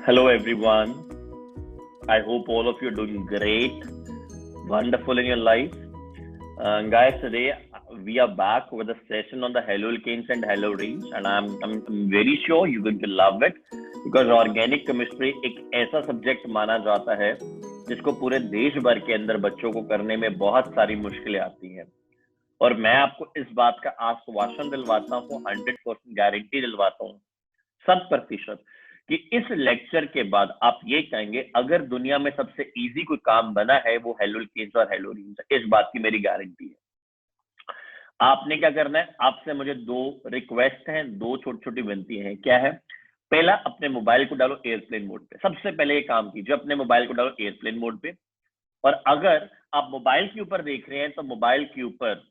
Hello everyone. I hope all of you are doing great, wonderful in your life. Guys, today we are back with a session on the haloalkanes and haloarenes, and I'm very sure you're going to love it because organic chemistry एक ऐसा subject माना जाता है जिसको पूरे देश भर के अंदर बच्चों को करने में बहुत सारी मुश्किलें आती हैं। और मैं आपको इस बात का आश्वासन दिलवाता हूँ, 100% गारंटी दिलवाता हूँ, 100% कि इस लेक्चर के बाद आप ये कहेंगे अगर दुनिया में सबसे इजी कोई काम बना है वो हलोअल्केन्स और हलोरीन्स है। इस बात की मेरी गारंटी है। आपने क्या करना है, आपसे मुझे दो रिक्वेस्ट हैं, दो छोटी छोटी विनती हैं। क्या है? पहला, अपने मोबाइल को डालो एयरप्लेन मोड पे। सबसे पहले ये काम कीजिए, अपने मोबाइल को डालो एयरप्लेन मोड पे। और अगर आप मोबाइल के ऊपर देख रहे हैं तो मोबाइल के ऊपर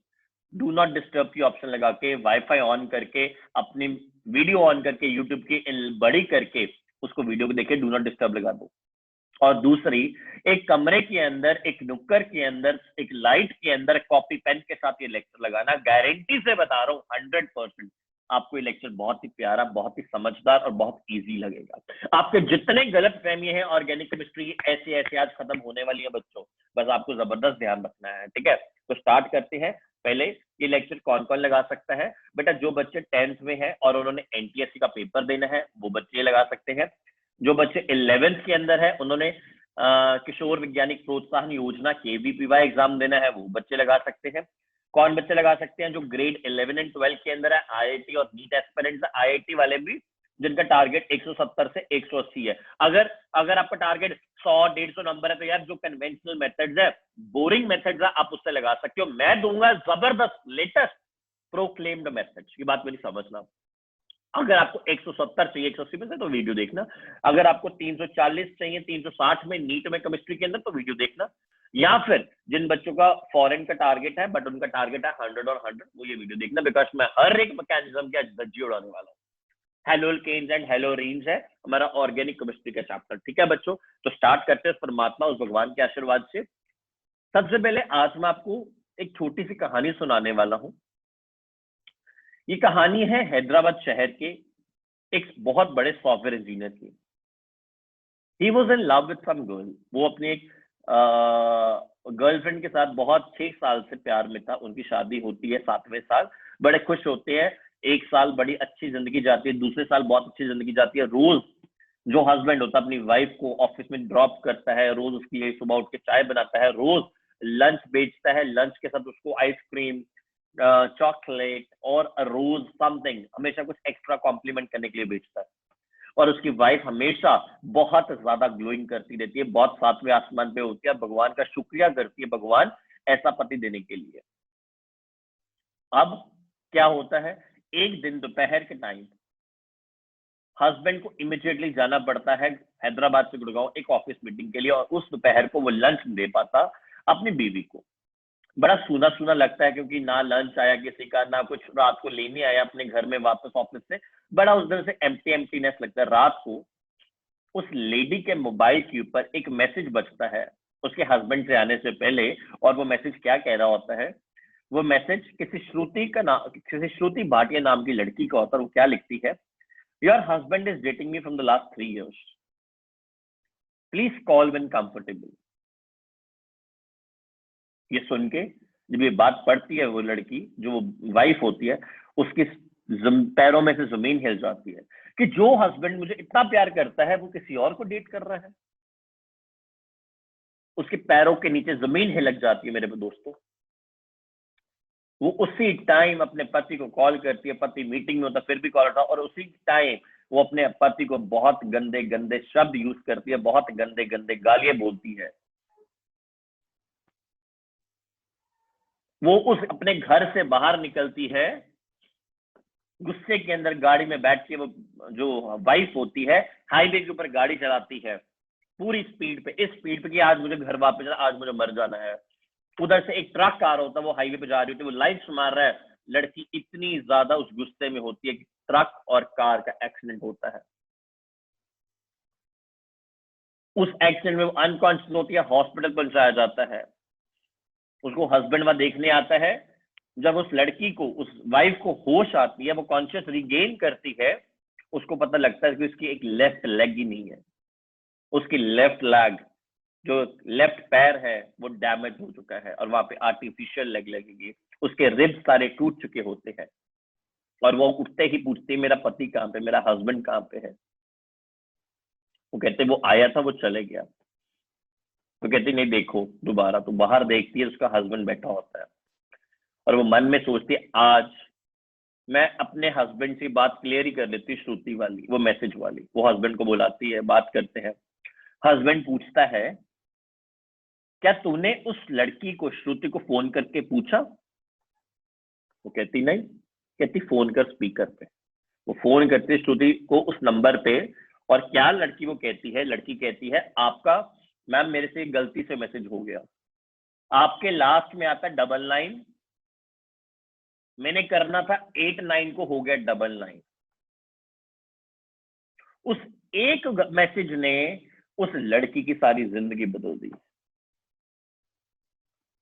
डू नॉट डिस्टर्ब की ऑप्शन लगा के, वाईफाई ऑन करके, अपनी वीडियो ऑन करके, यूट्यूब की बड़ी करके उसको वीडियो को देखे, डू नॉट डिस्टर्ब लगा दो। और दूसरी, एक कमरे के अंदर, एक नुक्कर के अंदर, एक लाइट के अंदर कॉपी पेन के साथ ये लेक्चर लगाना। गारंटी से बता रहा हूँ 100% आपको ये लेक्चर बहुत ही प्यारा, बहुत ही समझदार और बहुत इजी लगेगा। आपके जितने गलत फहमी है ऑर्गेनिक केमिस्ट्री ऐसे ऐसे आज खत्म होने वाली है बच्चों, बस आपको जबरदस्त ध्यान रखना है। ठीक है, तो स्टार्ट करते हैं। पहले, ये लेक्चर कौन कौन लगा सकता है? बेटा, जो बच्चे 10th में हैं और उन्होंने एनटीएससी का पेपर देना है वो बच्चे लगा सकते हैं। जो बच्चे 11th के अंदर है, उन्होंने किशोर वैज्ञानिक प्रोत्साहन योजना केवीपीवाई एग्जाम देना है, वो बच्चे लगा सकते हैं। कौन बच्चे लगा सकते हैं? जो ग्रेड 11 एंड 12 के अंदर है, आईआईटी और नीट एस्पिरेंट्स, आईआईटी वाले भी जिनका टारगेट 170 से 180 है। अगर आपका टारगेट 100-150 नंबर है तो यार जो कन्वेंशनल मेथड्स है, बोरिंग मेथड्स है, आप उससे लगा सकते हो। मैं दूंगा जबरदस्त लेटेस्ट प्रोक्लेम्ड मेथड्स, ये बात मेरी समझना। अगर आपको 170 चाहिए 180 में से तो वीडियो देखना। अगर आपको 340 चाहिए 360 में नीट में केमिस्ट्री के अंदर तो वीडियो देखना। या फिर जिन बच्चों का फॉरेन का टारगेट है बट उनका टारगेट है 100 और 100, वो ये वीडियो देखना, बिकॉज मैं हर एक मैकेनिज्म के धज्जी उड़ाने वाला हूँ। हलोअल्केन्स एंड हलोरीन्स है हमारा ऑर्गेनिक केमिस्ट्री का चैप्टर। ठीक है बच्चों, तो स्टार्ट करते हैं परमात्मा उस भगवान के आशीर्वाद से। सबसे पहले आज मैं आपको एक छोटी सी कहानी सुनाने वाला हूं। ये कहानी है हैदराबाद शहर के एक बहुत बड़े सॉफ्टवेयर इंजीनियर की। He was in love with some girl. वो अपने एक गर्लफ्रेंड के साथ बहुत 6 साल से प्यार में था। उनकी शादी होती है 7वें साल, बड़े खुश होते हैं। 1 साल बड़ी अच्छी जिंदगी जाती है, दूसरे साल बहुत अच्छी जिंदगी जाती है। रोज जो हस्बैंड होता है अपनी वाइफ को ऑफिस में ड्रॉप करता है, रोज उसके लिए सुबह उठ के चाय बनाता है, रोज लंच बेचता है, लंच के साथ उसको आइसक्रीम, चॉकलेट और रोज समथिंग हमेशा कुछ एक्स्ट्रा कॉम्प्लीमेंट करने के लिए बेचता है। और उसकी वाइफ हमेशा बहुत ज्यादा ग्लोइंग करती रहती है, बहुत 7वें आसमान पे होती है, भगवान का शुक्रिया करती है भगवान ऐसा पति देने के लिए। अब क्या होता है, एक दिन दोपहर के टाइम हस्बैंड को इमीडिएटली जाना पड़ता है हैदराबाद से गुड़गांव एक ऑफिस मीटिंग के लिए, और उस दोपहर को वो लंच दे पाता अपनी बीवी को। बड़ा सूना सूना लगता है क्योंकि ना लंच आया किसी का, ना कुछ रात को लेने आया अपने घर में वापस ऑफिस से। बड़ा उस दिन से एम्प्टीनेस लगता है। रात को उस लेडी के मोबाइल के ऊपर एक मैसेज बजता है उसके हस्बैंड से आने से पहले। और वो मैसेज क्या कह रहा होता है? वो मैसेज किसी श्रुति भाटिया नाम की लड़की का होता है। वो क्या लिखती है? Your husband is dating me from the last 3 years, please call when comfortable. ये सुन के जब ये बात पढ़ती है वो लड़की, जो वो वाइफ होती है, उसके पैरों में से जमीन हिल जाती है कि जो हस्बैंड मुझे इतना प्यार करता है वो किसी और को डेट कर रहा है। उसके पैरों के नीचे जमीन हिलक जाती है मेरे दोस्तों। वो उसी टाइम अपने पति को कॉल करती है, पति मीटिंग में होता फिर भी कॉल उठा, और उसी टाइम वो अपने पति को बहुत गंदे गंदे शब्द यूज करती है, बहुत गंदे गंदे गालियां बोलती है। वो उस अपने घर से बाहर निकलती है, गुस्से के अंदर गाड़ी में बैठ के वो जो वाइफ होती है हाईवे के ऊपर गाड़ी चलाती है पूरी स्पीड पे, इस स्पीड पे कि आज मुझे घर वापस जाना, आज मुझे मर जाना है। उधर से एक ट्रक कार होता है, वो हाईवे पे जा रही होती है, वो लाइट्स मार रहा है। लड़की इतनी ज्यादा उस गुस्से में होती है कि ट्रक और कार का एक्सीडेंट होता है। उस एक्सीडेंट में वो अनकॉन्शियस होती है, हॉस्पिटल पहुंचाया जाता है। उसको हस्बैंड वहां देखने आता है। जब उस लड़की को, उस वाइफ को होश आती है, वो कॉन्शियस रिगेन करती है, उसको पता लगता है कि उसकी एक लेफ्ट लेग ही नहीं है। उसकी लेफ्ट लेग, जो लेफ्ट पैर है वो डैमेज हो चुका है और वहां पे आर्टिफिशियल लेग लगेगी, उसके रिब्स सारे टूट चुके होते हैं और वो उठते ही पूछती मेरा पति कहाँ पे, मेरा हस्बैंड कहाँ पे है। वो कहते वो आया था, वो चले गया। तो कहती नहीं देखो दोबारा, तो बाहर देखती है उसका हस्बैंड बैठा होता है और वो मन में सोचती है आज मैं अपने हस्बैंड से बात क्लियर ही कर लेती, श्रुति वाली, वो मैसेज वाली। वो हस्बैंड को बुलाती है, बात करते हैं। हस्बैंड पूछता है क्या तूने उस लड़की को, श्रुति को फोन करके पूछा? वो कहती नहीं। कहती फोन कर स्पीकर पे। वो फोन करती है श्रुति को उस नंबर पे, और क्या लड़की वो कहती है, लड़की कहती है आपका मैम मेरे से गलती से मैसेज हो गया, आपके लास्ट में आता 99, मैंने करना था 89 को हो गया 99। उस एक मैसेज ने उस लड़की की सारी जिंदगी बदल दी।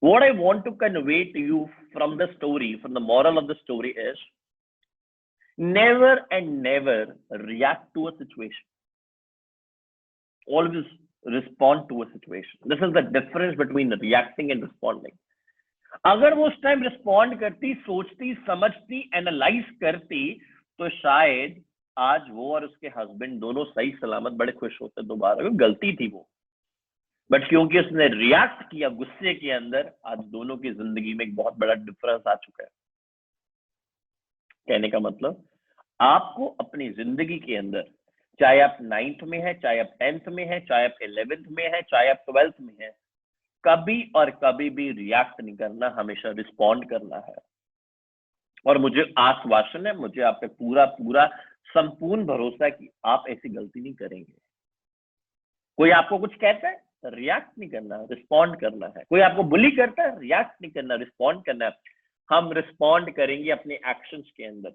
What I want to convey to you from the story, from the moral of the story is never and never react to a situation. Always respond to a situation. This is the difference between reacting and responding. अगर वो उस time respond करती, सोचती, समझती, analyse करती, तो शायद आज वो और उसके हस्बैंड दोनों सही सलामत बड़े खुश होते दोबारा। गलती थी वो, बट क्योंकि उसने रिएक्ट किया गुस्से के अंदर, आज दोनों की जिंदगी में एक बहुत बड़ा डिफरेंस आ चुका है। कहने का मतलब आपको अपनी जिंदगी के अंदर, चाहे आप 9th में है, चाहे आप 10th में है, चाहे आप 11th में है, चाहे आप 12th में है, कभी और कभी भी रिएक्ट नहीं करना, हमेशा रिस्पॉन्ड करना है। और मुझे आश्वासन है, मुझे आप पे पूरा पूरा संपूर्ण भरोसा है कि आप ऐसी गलती नहीं करेंगे। कोई आपको कुछ कहता है, रिएक्ट नहीं करना, रिस्पॉन्ड करना है। कोई आपको बुली करता है, रिएक्ट नहीं करना, रिस्पॉन्ड करना है। हम रिस्पॉन्ड करेंगे अपने एक्शंस के अंदर।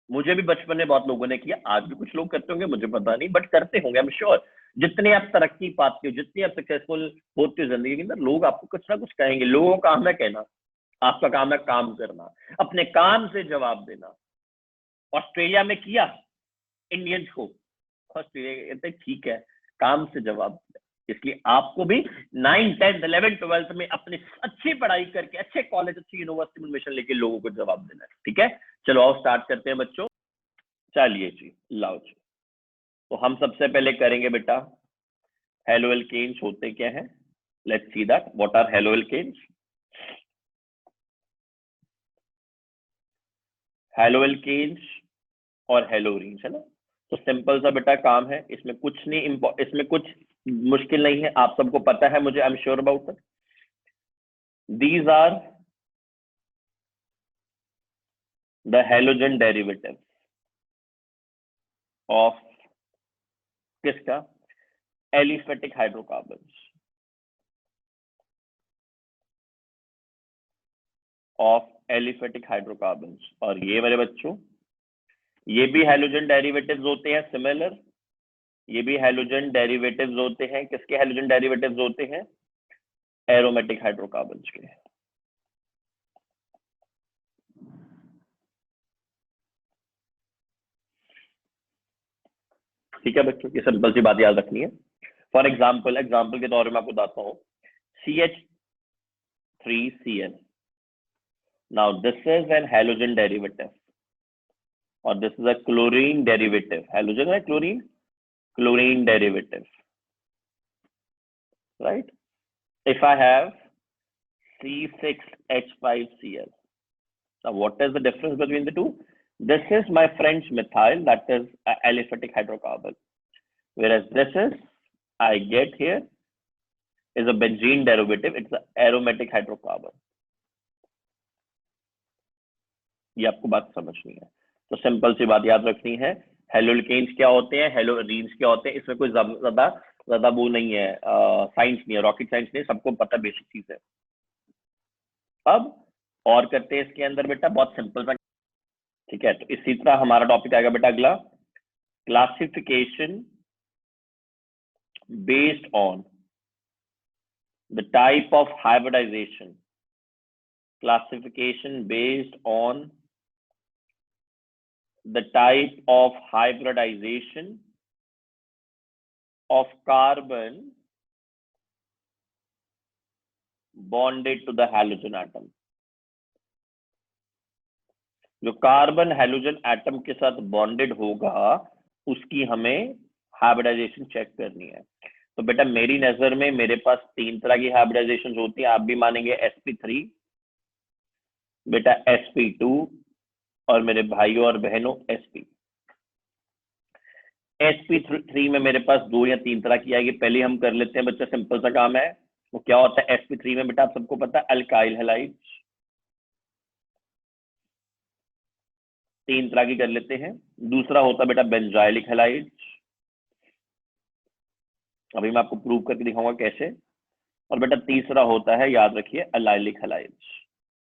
मुझे भी बचपन में बहुत लोगों ने किया, आज भी कुछ लोग करते होंगे, मुझे पता नहीं, बट करते होंगे, आई एम श्योर। जितने आप तरक्की पाते हो, जितनी आप सक्सेसफुल होते हो जिंदगी के अंदर, लोग आपको कुछ ना कुछ कहेंगे। लोगों का काम है कहना, आपका काम है काम करना, अपने काम से जवाब देना। ऑस्ट्रेलिया में किया इंडियंस को, ऑस्ट्रेलिया कहते ठीक है, काम से जवाब दिया। इसलिए आपको भी 9, 10, 11, 12 में अपनी अच्छी पढ़ाई करके अच्छे कॉलेज, अच्छी यूनिवर्सिटी में एडमिशन लेके लोगों को जवाब देना है। ठीक है, चलो आओ स्टार्ट करते हैं बच्चों। चलिए जी, लाओ जी। तो हम सबसे पहले करेंगे बेटा, हेलो एल्केन्स होते क्या है। Let's see that what are haloalkanes. Haloalkanes और हेलोरीन्स, है ना। तो सिंपल सा बेटा काम है, इसमें कुछ नहीं, इसमें कुछ मुश्किल नहीं है, आप सबको पता है, मुझे I am sure about it. These are the halogen derivative of किसका, aliphatic hydrocarbons, of aliphatic hydrocarbons. और ये मेरे बच्चों, ये भी हेलोजन डेरिवेटिव्स होते हैं सिमिलर, ये भी हेलोजन डेरिवेटिव्स होते हैं। किसके हेलोजन डेरिवेटिव्स होते हैं? एरोमेटिक हाइड्रोकार्बन्स के। ठीक है बच्चों, ये सिंपल सी बात याद रखनी है। फॉर एग्जाम्पल, एग्जाम्पल के तौर में आपको बताता हूँ, CH3Cl। Now this is an halogen derivative और this is a chlorine derivative. Halogen है chlorine, chlorine derivative, right? If I have C6H5Cl, now what is the difference between the two? This is my French methyl, that is aliphatic hydrocarbon, whereas this is, I get here, is a benzene derivative, it's an aromatic hydrocarbon. ये आपको बात समझनी है। तो simple सी बात याद रखनी है, हेलोल्केन्स क्या होते हैं, हेलोरीन्स क्या होते हैं। इसमें कोई ज्यादा वो नहीं है, साइंस नहीं है, रॉकेट साइंस नहीं है, सबको पता बेसिक चीज है। अब और करते हैं इसके अंदर बेटा, बहुत सिंपल सा। ठीक है, तो इसी तरह हमारा टॉपिक आएगा बेटा अगला, classification based on the type of hybridisation, classification based on the type of hybridization of carbon bonded to the halogen atom. जो कार्बन हाइड्रोजन एटम के साथ बॉन्डेड होगा उसकी हमें हाइब्रिडाइजेशन चेक करनी है। तो बेटा मेरी नजर में मेरे पास 3 तरह की हाइब्रिडाइजेशन होती है, आप भी मानेंगे sp3, बेटा sp2 और मेरे भाइयों और बहनों sp। sp3 में मेरे पास 2 या 3 तरह की आएगी। पहले हम कर लेते हैं बच्चा, सिंपल सा काम है। वो क्या होता है sp3 में बेटा, आप सबको पता है अल्काइल हैलाइड्स। 3 तरह की कर लेते हैं। दूसरा होता है बेटा बेंजाइलिक हैलाइड्स, अभी मैं आपको प्रूव करके दिखाऊंगा कैसे। और बेटा तीसरा होता है, याद रखिए, अलाइलिक हैलाइड्स।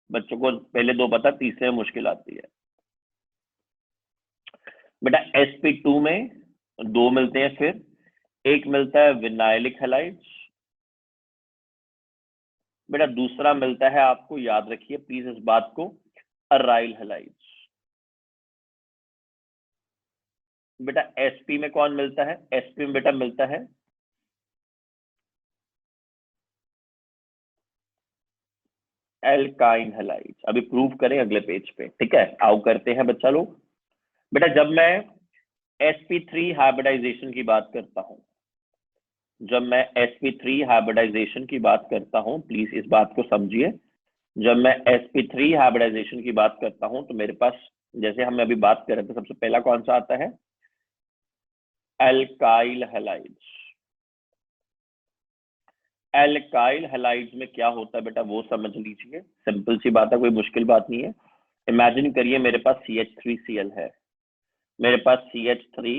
बच्चों को पहले 2 पता, तीसरे में मुश्किल आती है। बेटा sp2 में 2 मिलते हैं, फिर एक मिलता है विनाइलिक हैलाइड्स, बेटा दूसरा मिलता है आपको, याद रखिए प्लीज इस बात को, अराइल हैलाइड्स। बेटा sp में कौन मिलता है, sp में बेटा मिलता है एल्काइन हैलाइड्स। अभी प्रूव करें अगले पेज पे, ठीक है। आओ करते हैं बच्चा लोग। बेटा जब मैं sp3 हाइब्रिडाइजेशन की बात करता हूं, जब मैं sp3 हाइब्रिडाइजेशन की बात करता हूं, प्लीज इस बात को समझिए। जब मैं sp3 हाइब्रिडाइजेशन की बात करता हूं तो मेरे पास, जैसे हम अभी बात कर रहे थे, सबसे पहला कौन सा आता है, एल्काइल हैलाइड्स। एल्काइल हैलाइड्स में क्या होता है बेटा वो समझ लीजिए, सिंपल सी बात है, कोई मुश्किल बात नहीं है। इमेजिन करिए मेरे पास CH3Cl है, मेरे पास CH3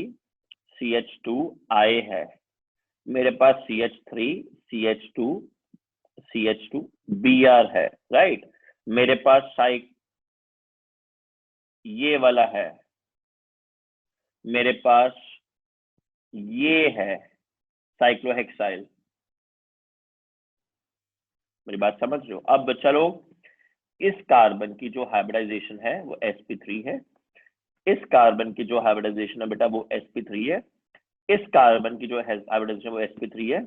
CH2I है, मेरे पास CH3 CH2 CH2Br है, राइट। मेरे पास ये वाला है, मेरे पास ये है साइक्लोहेक्साइल। मेरी बात समझ रहे हो। अब चलो, इस कार्बन की जो हाइब्रिडाइजेशन है वो sp3 है, इस कार्बन की जो हाइब्रिडाइजेशन है बेटा वो sp3 है, इस कार्बन की जो हाइब्रिडाइजेशन वो sp3 है,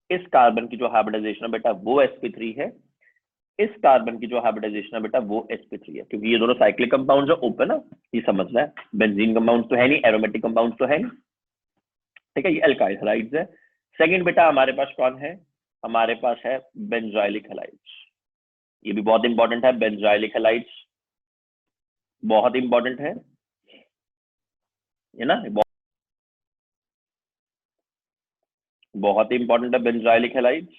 इस कार्बन की जो हाइब्रिडाइजेशन है बेटा वो sp3 है, इस कार्बन की जो हाइब्रिडाइजेशन है बेटा वो sp3 है। क्योंकि ये दोनों साइक्लिक कंपाउंड्स है, ओपन है, ये समझना है। बेंजीन कंपाउंड तो है नहीं, एरोमेटिक कंपाउंड तो है नहीं, ठीक है। ये अल्काइल हैलाइड्स है। सेकंड बेटा हमारे पास कौन है, हमारे पास है बेंजाइलिक हैलाइड्स। ये भी बहुत इंपॉर्टेंट है, बेंजाइलिक हैलाइड्स बहुत इंपॉर्टेंट है ना, बहुत इंपॉर्टेंट है बेंजाइलिक हैलाइड्स।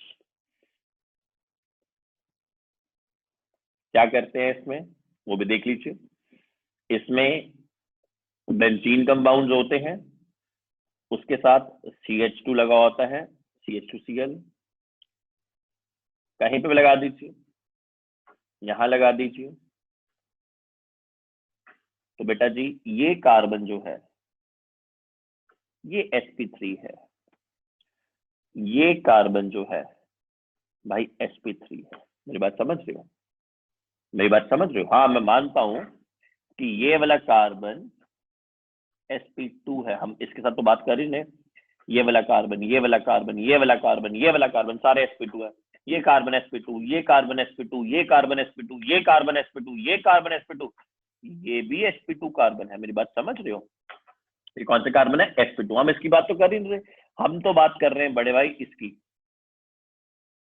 क्या करते हैं इसमें वो भी देख लीजिए। इसमें बेंजीन कंपाउंड होते हैं, उसके साथ CH2 लगा होता है, CH2Cl। कहीं पे भी लगा दीजिए, यहां लगा दीजिए। तो बेटा जी ये कार्बन जो है ये sp3 है, ये कार्बन जो है भाई sp3 है। मेरी बात समझ रहे हो, मेरी बात समझ रहे हो। हाँ मैं मानता हूं कि ये वाला कार्बन sp2 है, हम इसके साथ तो बात कर ही नहीं। ये वाला कार्बन, ये वाला कार्बन, ये वाला कार्बन, ये वाला कार्बन, सारे sp2 है। ये कार्बन sp2, ये कार्बन sp2, ये कार्बन sp2, ये कार्बन sp2, ये कार्बन sp2, ये भी sp2 कार्बन है। मेरी बात समझ रहे हो। ये कौन सा कार्बन है, sp2। हम इसकी बात तो कर ही नहीं रहे, हम तो बात कर रहे हैं बड़े भाई इसकी।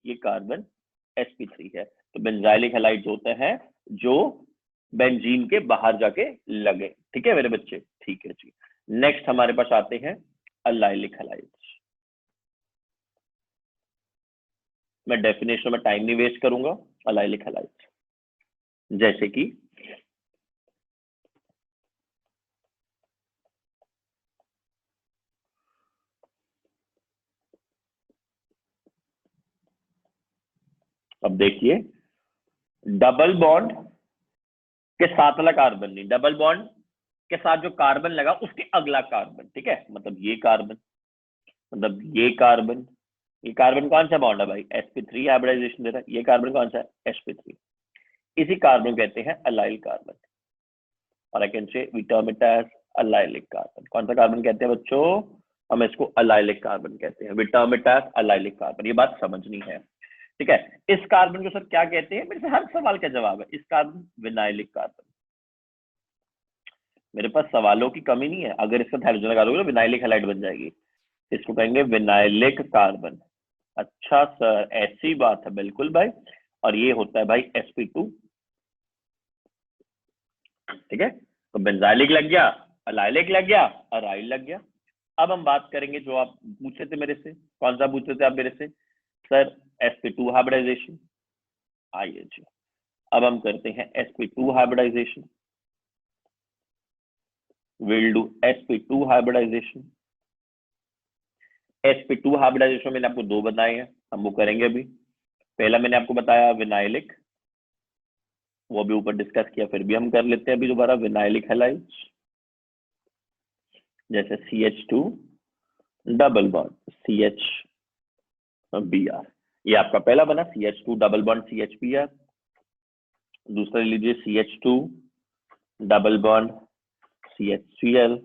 ये कार्बन sp3 है। तो बेंजाइलिक हैलाइड्स होते हैं जो बेंजीन के बाहर जाके लगे, ठीक है मेरे बच्चे, ठीक है जी। नेक्स्ट हमारे पास आते हैं अलाइलिक हैलाइड्स। मैं डेफिनेशन में टाइम नहीं वेस्ट करूंगा। अलाइलिक हैलाइड्स जैसे कि अब देखिए, डबल बॉन्ड के साथ वाला कार्बन नहीं, डबल बॉन्ड के साथ जो कार्बन लगा उसके अगला कार्बन, ठीक है। मतलब ये कार्बन, मतलब ये कार्बन, ये कार्बन कौन सा बॉन्ड है भाई, sp3 हाइब्रिडाइजेशन दे रहा है। ये कार्बन कौन सा है, sp3। इसी कार्बन को कहते हैं अलाइल कार्बन, और I can say we term it as allylic carbon. कौन सा कार्बन कहते हैं बच्चों, हम इसको अलाइलिक कार्बन कहते हैं। We term it as allylic carbon. ये बात समझनी है, ठीक है। इस कार्बन को सर क्या कहते हैं, मेरे से हर सवाल का जवाब है। इस कार्बन विनाइलिक कार्बन। मेरे पास सवालों की कमी नहीं है। अगर इसका हाइड्रोजन लगा दोगे तो विनाइलिक हैलाइड बन जाएगी। इसको कहेंगे विनाइलिक कार्बन। अच्छा सर, ऐसी बात है, बिल्कुल भाई। और ये होता है भाई sp2, ठीक है। तो बेंजाइलिक लग गया, अलाइलिक लग गया, अराइल लग गया। अब हम बात करेंगे जो आप पूछे थे मेरे से। कौन सा पूछे थे आप मेरे से? Sir sp2 hybridisation. आइए जी, अब हम करते हैं sp2 hybridisation. Will do sp2 hybridisation. sp2 hybridisation मैंने आपको दो बताए हैं, हम वो करेंगे अभी। पहला मैंने आपको बताया विनाइलिक, वो भी ऊपर डिस्कस किया, फिर भी हम कर लेते हैं अभी दोबारा। विनाइलिक हैलाइड्स जैसे CH2 डबल बॉन्ड CHBr, ये आपका पहला बना CH2 डबल बॉन्ड CHBr। दूसरा लीजिए CH2 डबल बॉन्ड CHCl।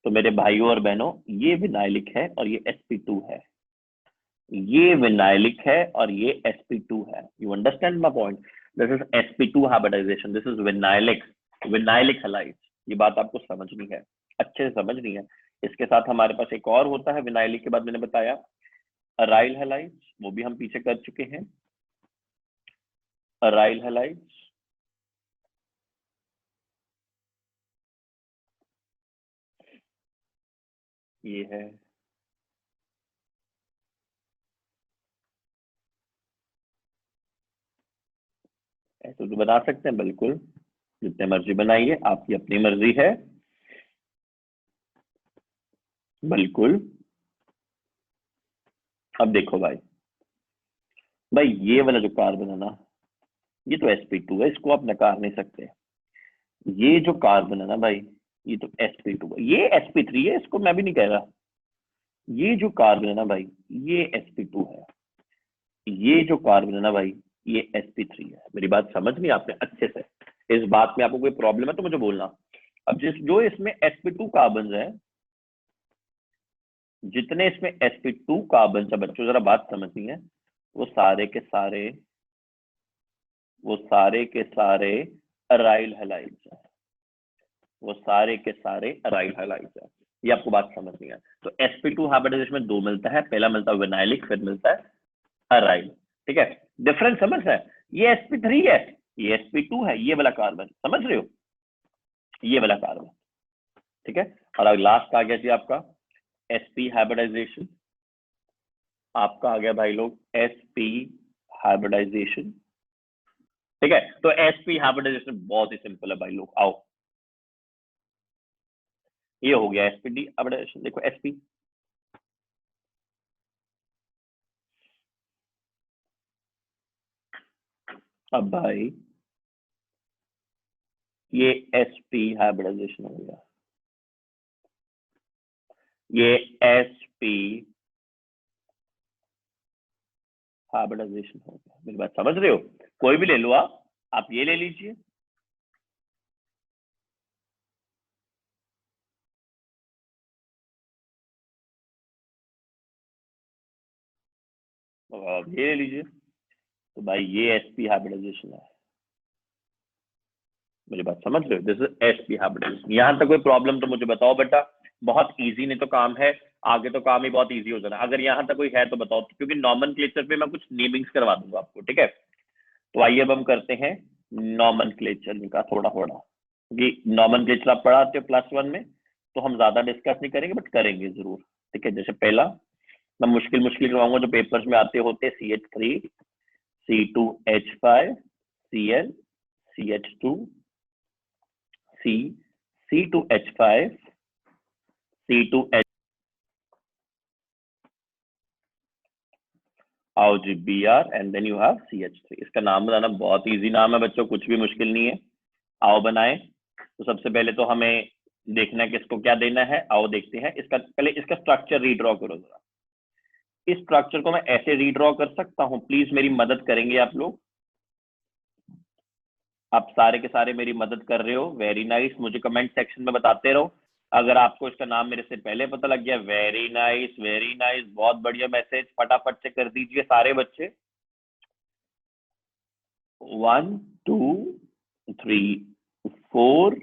तो मेरे भाइयों और बहनों, ये विनाइलिक है और ये sp2 है। ये विनाइलिक है और ये sp2 है। You understand my point? This is sp2 hybridisation, this is vinylic halides. ये बात आपको समझनी है, अच्छे से समझनी है। इसके साथ हमारे पास एक और होता है विनाइलिक के बाद, मैंने बताया अराइल हैलाइड्स, वो भी हम पीछे कर चुके हैं। अराइल हैलाइड्स ये है, ऐसे तो बना सकते हैं, बिल्कुल जितने मर्जी बनाइए, आपकी अपनी मर्जी है, बिल्कुल। अब देखो भाई, ये वाला जो कार्बन है ना, ये तो sp2 है, इसको आप नकार नहीं सकते। ये जो कार्बन है ना भाई, ये तो sp2 है, ये sp3 है, इसको मैं भी नहीं कह रहा। ये जो कार्बन है ना भाई, ये sp2 है। ये जो कार्बन है ना भाई, ये sp3 है। मेरी बात समझ नहीं आपने अच्छे से? इस बात में आपको कोई प्रॉब्लम है तो मुझे बोलना। अब जो इसमें sp2 कार्बन है, जितने इसमें sp2 कार्बन है बच्चों, जरा बात समझनी है, वो सारे के सारे अराइल हैलाइड्स है। वो सारे के सारे अराइल हैलाइड्स है। ये आपको बात समझनी है। तो sp2 हाइब्रिडाइजेशन में दो मिलता है, पहला मिलता है विनाइलिक, फिर मिलता है अराइल, ठीक है। डिफरेंस समझ है? ये sp3 है, ये sp2 है, ये वाला कार्बन, समझ रहे हो? ये वाला कार्बन, ठीक है। और अब लास्ट आ गया जी आपका sp हाइब्रिडाइजेशन। आपका आ गया भाई लोग sp हाइब्रिडाइजेशन, ठीक है। तो sp हाइब्रिडाइजेशन बहुत ही सिंपल है भाई लोग, आओ। ये हो गया sp हाइब्रिडाइजेशन। देखो sp, अब भाई ये sp हाइब्रिडाइजेशन हो गया, ये sp हाइब्रिडाइजेशन हो गया। मेरी बात समझ रहे हो? कोई भी ले लो आप ये ले लीजिए, आप ये ले लीजिए। तो भाई ये sp हाइब्रिडाइजेशन है। मेरी बात समझ रहे हो? This is sp hybridisation. यहां तक कोई प्रॉब्लम तो मुझे बताओ बेटा। बहुत इजी नहीं तो काम है, आगे तो काम ही बहुत इजी हो जाना। अगर यहाँ तक कोई है तो बताओ, क्योंकि नॉमेनक्लेचर पे मैं कुछ नेमिंग्स करवा दूंगा आपको, ठीक है। तो आइए अब हम करते हैं नॉमेनक्लेचर का थोड़ा थोड़ा, क्योंकि नॉमेनक्लेचर आप पढ़ाते हो +1 में, तो हम ज्यादा डिस्कस नहीं करेंगे, बट करेंगे जरूर, ठीक है। जैसे पहला मैं मुश्किल करवाऊंगा जो पेपर्स में आते होते, CH3 C2H5 Cl CH2 C C2H5 C2H, आओ जी Br and then you have CH3। इसका नाम बनाना बहुत इजी नाम है बच्चों, कुछ भी मुश्किल नहीं है। आओ बनाएं। तो सबसे पहले तो हमें देखना है कि इसको क्या देना है। आओ देखते हैं। इसका पहले इसका स्ट्रक्चर रीड्रॉ करो जरा। इस स्ट्रक्चर को मैं ऐसे रीड्रॉ कर सकता हूं? प्लीज मेरी मदद करेंगे आप लोग। आप सारे के सारे मेरी मदद कर रहे हो, वेरी नाइस। मुझे कमेंट सेक्शन में बताते रहो अगर आपको इसका नाम मेरे से पहले पता लग गया, वेरी नाइस, बहुत बढ़िया मैसेज, फटाफट से कर दीजिए सारे बच्चे। 1 2 3 4,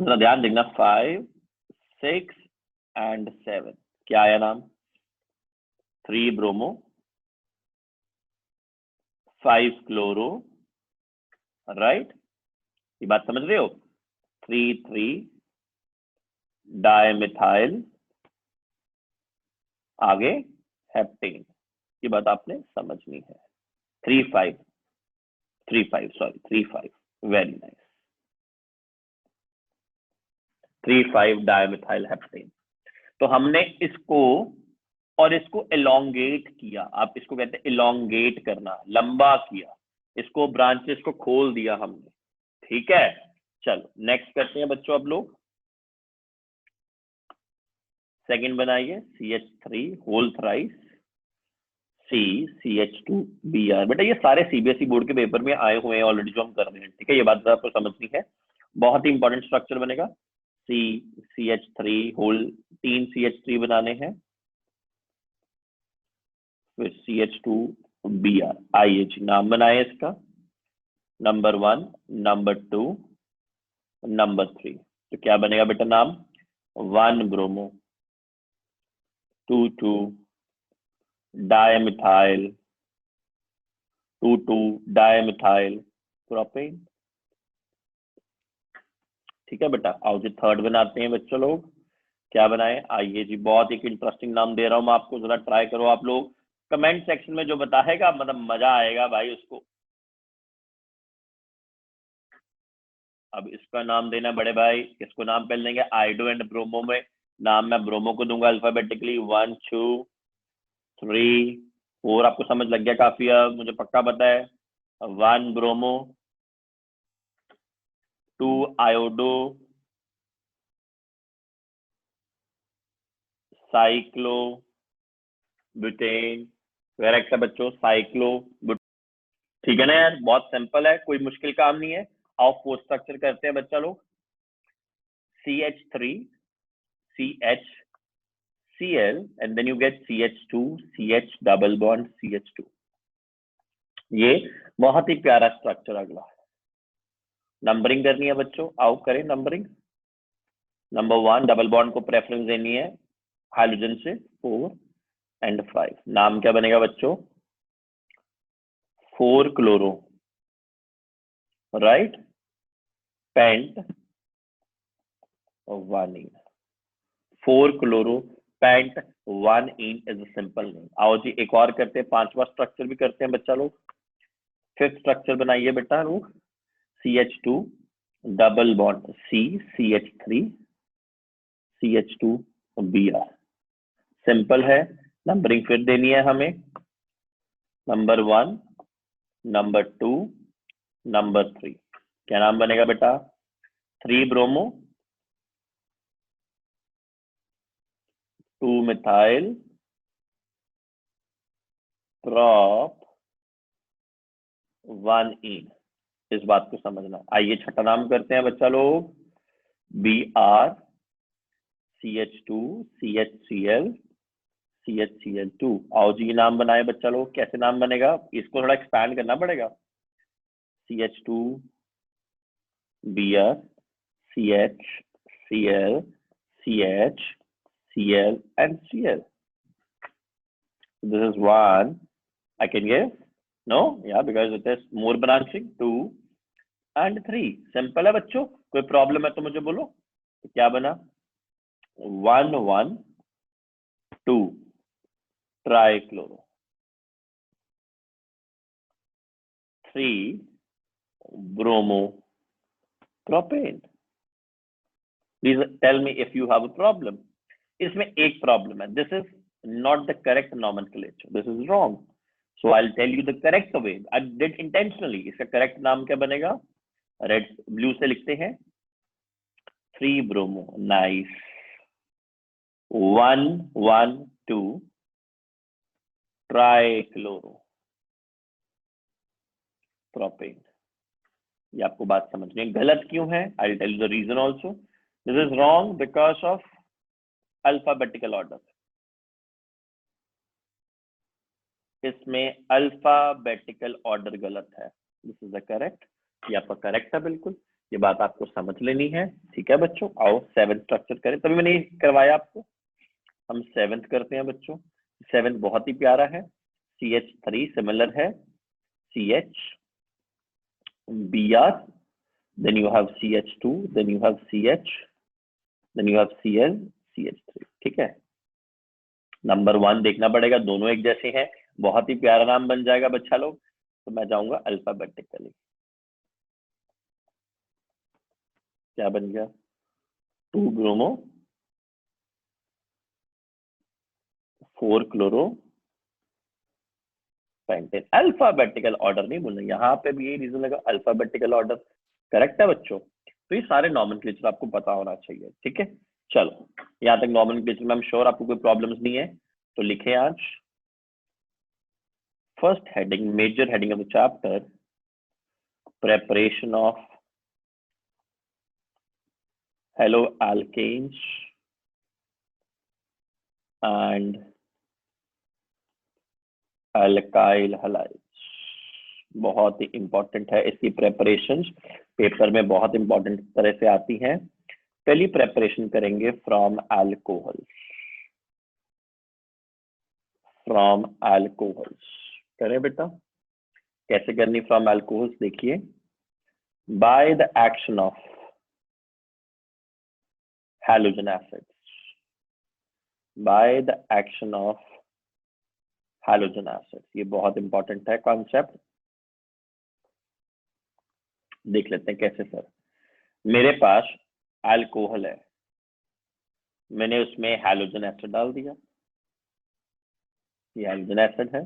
जरा ध्यान देखना, 5 6 एंड 7। क्या आया नाम? 3 ब्रोमो, 5 क्लोरो, राइट? ये बात समझ रहे हो? 3 डायमिथाइल, आगे हेप्टेन। ये बात आपने समझनी है। 3 5, वेरी नाइस। 3 5 dimethyl heptane. तो हमने इसको और इसको एलोंगेट किया, आप इसको कहते हैं एलोंगेट करना, लंबा किया, इसको ब्रांचेस को खोल दिया हमने, ठीक है। चलो नेक्स्ट करते हैं बच्चों, अब लोग सेकंड बनाइए, CH3 होल थ्राइस CH2Br। बेटा ये सारे सीबीएसई बोर्ड के पेपर में आए हुए हैं ऑलरेडी, जो हम कर रहे हैं, ठीक है। ये बात आपको समझनी है, बहुत ही इंपॉर्टेंट स्ट्रक्चर बनेगा। CH3 होल, 3 CH3 बनाने हैं, फिर CH2Br। आइए जी नाम बनाए इसका, नंबर 1, नंबर 2, नंबर 3। तो क्या बनेगा बेटा नाम? 1 ब्रोमो, 2 डायमिथाइल, 2 डायमिथाइल प्रोपेन। ठीक है बेटा, आओ जी थर्ड बनाते हैं बच्चों लोग। क्या बनाए? आइए जी, बहुत एक इंटरेस्टिंग नाम दे रहा हूं मैं आपको, जरा ट्राई करो आप लोग। कमेंट सेक्शन में जो बताएगा मतलब मजा आएगा भाई उसको। अब इसका नाम देना बड़े भाई, इसको नाम पहले देंगे आइडो एंड ब्रोमो में। नाम मैं ब्रोमो को दूंगा अल्फाबेटिकली, 1 2 3 4। आपको समझ लग गया काफी, अब मुझे पक्का पता है। 1 bromo, 2 iodo, cyclo butane. Correct है बच्चों, साइक्लो। ठीक है ना यार, बहुत सिंपल है, कोई मुश्किल काम नहीं है। आओ फोर्थ स्ट्रक्चर करते हैं बच्चा लोग। CH3 CH Cl and then you get CH2 CH double bond CH2। ये बहुत ही प्यारा स्ट्रक्चर। अगला नंबरिंग करनी है बच्चों, आओ करें नंबरिंग। नंबर 1 डबल बॉन्ड को प्रेफरेंस देनी है हाइड्रोजन से, 4 एंड 5। नाम क्या बनेगा बच्चों? 4 chloro, right, pent 1 ene. 4 chloro pent 1 ene is a simple name. आओ जी एक और करते हैं, पांचवा स्ट्रक्चर भी करते हैं बच्चा लोग। फिफ्थ स्ट्रक्चर बनाइए बेटा लोग। CH2 double bond CH3 CH2Br। Simple है, नंबरिंग फिर देनी है हमें, नंबर 1, नंबर 2, नंबर 3। क्या नाम बनेगा बेटा? 3 ब्रोमो, 2 मिथाइल प्रॉप 1 इन। इस बात को समझना। आइए छठा नाम करते हैं बच्चा लोग, Br CH2 CHCl CHCl2। आओ जी नाम बनाए बच्चा लोग। कैसे नाम बनेगा? इसको थोड़ा एक्सपैंड करना पड़ेगा। CH2Br CH Cl CH Cl and Cl। This is 1 I can give, no, yeah, because it is more branching, 2 and 3। Simple है बच्चों, कोई प्रॉब्लम है तो मुझे बोलो। तो क्या बना? 1 1 2 trichloro, 3 bromo propane. Please tell me if you have a problem. इसमें एक प्रॉब्लम है, this is not the correct nomenclature, this is wrong. So I will tell you the correct way, I did intentionally. इसका correct नाम क्या बनेगा? Red blue से लिखते हैं, 3 ब्रोमो, नाइस, 1 1 2 ट्राइक्लोरो प्रोपेन। ये आपको बात समझनी है। गलत क्यों है? I will tell you the reason also. This is wrong because of alphabetical order. इसमें अल्फाबेटिकल ऑर्डर गलत है। This is the correct. ये आपका करेक्ट है बिल्कुल। ये बात आपको समझ लेनी है। ठीक है बच्चों, आओ 7th स्ट्रक्चर करें। तभी मैंने करवाया आपको। हम 7th करते हैं बच्चों। 7th बहुत ही प्यारा है। CH3 सिमिलर है CH, Br, then you have CH2, then you have CH, then you have Cl, CH3। ठीक है, नंबर 1 देखना पड़ेगा, दोनों एक जैसे हैं। बहुत ही प्यारा नाम बन जाएगा बच्चा लोग। तो मैं जाऊंगा अल्फाबेटिकली। क्या बन गया? 2 bromo 4 chloro pentane. Alphabetical order नहीं बोलना, यहाँ पे भी यही रीजन लगा, अल्फाबेटिकल ऑर्डर। करेक्ट है बच्चों। तो ये सारे नॉमेनक्लेचर आपको पता होना चाहिए। ठीक है, चलो यहाँ तक नॉमेनक्लेचर में हम श्योर आपको कोई प्रॉब्लम्स नहीं है। तो लिखे आज first heading, major heading of the chapter, preparation of haloalkanes and alkyl halides। बहुत ही इंपॉर्टेंट है। इसकी प्रेपरेशन पेपर में बहुत इंपॉर्टेंट तरह से आती हैं। पहली प्रेपरेशन करेंगे फ्रॉम अल्कोहल। फ्रॉम अल्कोहल्स करें बेटा। कैसे करनी फ्रॉम अल्कोहल्स? देखिए, by the action of halogen acids, by the action of halogen acids। ये बहुत इंपॉर्टेंट है कॉन्सेप्ट। देख लेते हैं कैसे सर। मेरे पास अल्कोहल है, मैंने उसमें हैलोजन एसिड डाल दिया। ये हैलोजन एसिड है,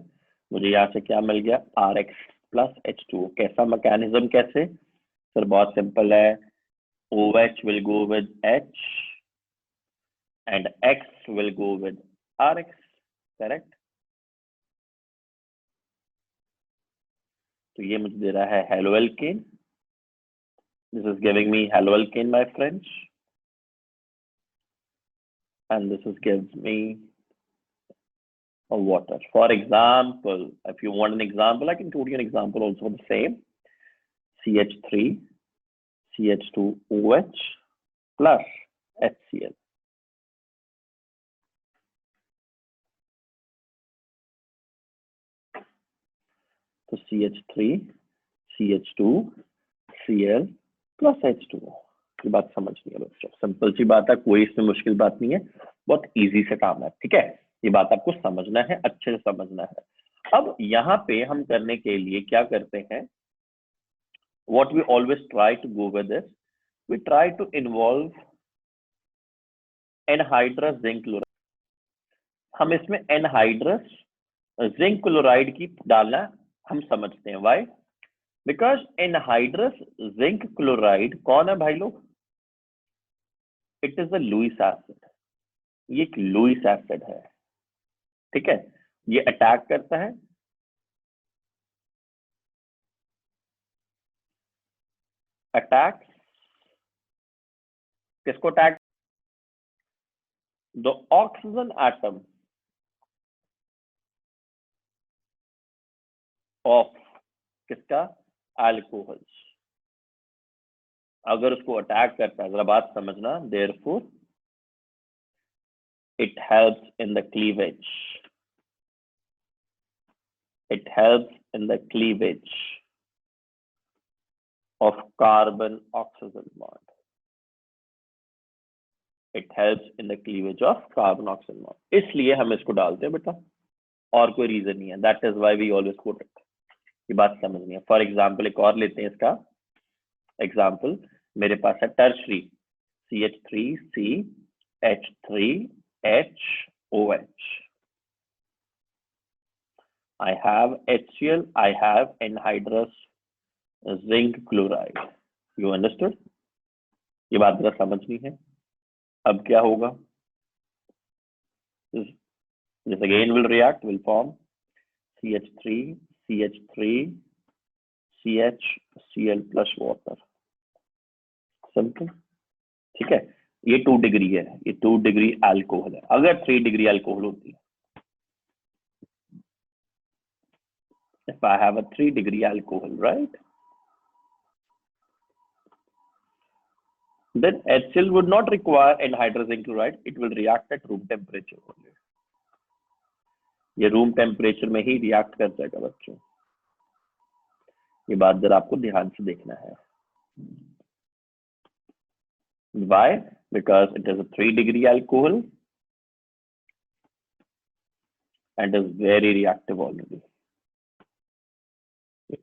मुझे यहाँ से क्या मिल गया? RX plus H2O। कैसा मैकेनिज्म? कैसे सर? बहुत सिंपल है। OH will go with H and X will go with RX। Correct. तो ये मुझे दे रहा है haloalkane। This is giving me haloalkane, my friends, and this is gives me a water। For example, if you want an example, I can quote you an example also the same। CH3 CH2OH plus HCl। तो CH3 CH2Cl plus H2O। ये बात समझनी है बच्चों, simple सी बात है, कोई इसमें मुश्किल बात नहीं है, बहुत इजी से काम है। ठीक है, ये बात आपको समझना है, अच्छे से समझना है। अब यहाँ पे हम करने के लिए क्या करते हैं? What we always try to go with this, we try to involve anhydrous zinc chloride। हम इसमें anhydrous जिंक क्लोराइड की डालना हम समझते हैं। Why? Because anhydrous zinc chloride कौन है भाई लोग? It is a Lewis acid. ये एक लुईस एसिड है। ठीक है, ये अटैक करता है अटैक किसको? Attack the oxygen atom of किसका? अल्कोहल्स। अगर उसको अटैक करता है, जरा बात समझना, therefore it helps in the cleavage, it helps in the cleavage of carbon oxygen bond, it helps in the cleavage of carbon oxygen bond। इसलिए हम इसको डालते हैं बेटा, और कोई रीजन नहीं है। That is why we always quote it. ये बात समझनी है। फॉर एग्जाम्पल एक और लेते हैं इसका एग्जाम्पल। मेरे पास है tertiary CH3CH3HOH। I have HCl, I have anhydrous zinc chloride। You understood? ये बात जरा समझनी है। अब क्या होगा? This again will react, will form CH3 CH3 CHCl plus water। Simple. ठीक है, ये 2 डिग्री है, ये 2 डिग्री अल्कोहल है। अगर 3 डिग्री अल्कोहल होती है, if I have a 3 degree alcohol, right, then HCl would not require anhydrous chloride, it will react at room temperature only. ये रूम टेम्परेचर में ही रिएक्ट कर जाएगा बच्चों, ये बात जरा आपको ध्यान से देखना है। Why? Because it is a 3 degree alcohol and is very reactive already.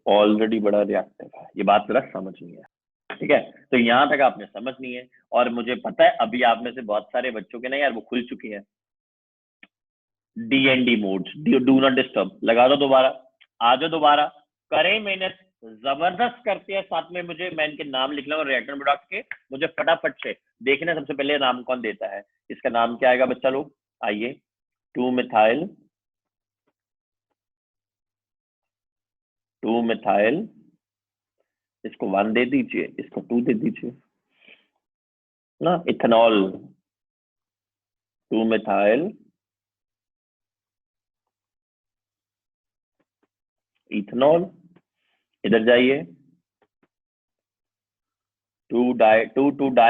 Already बड़ा रिएक्टिव है, ये बात जरा समझनी है, ठीक है। तो यहां तक आपने समझनी है। और मुझे पता है अभी आप में से बहुत सारे बच्चों के ना यार वो खुल चुके हैं DND modes, do not disturb, लगा दो दोबारा, आ जाओ दोबारा, करें मेहनत, जबरदस्त करते हैं साथ में। मुझे मैं इनके नाम लिख लूंगा रिएक्टेंट प्रोडक्ट के, मुझे फटाफट से देखना सबसे पहले नाम कौन देता है। इसका नाम क्या आएगा बच्चा लोग, आइए, 2 मिथाइल, 2 मिथाइल, इसको 1 दे दीजिए, इसको 2 दे दीजिए ना, इथेनॉल, 2 मिथाइल इथेनॉल, इधर जाइए, 2 डाई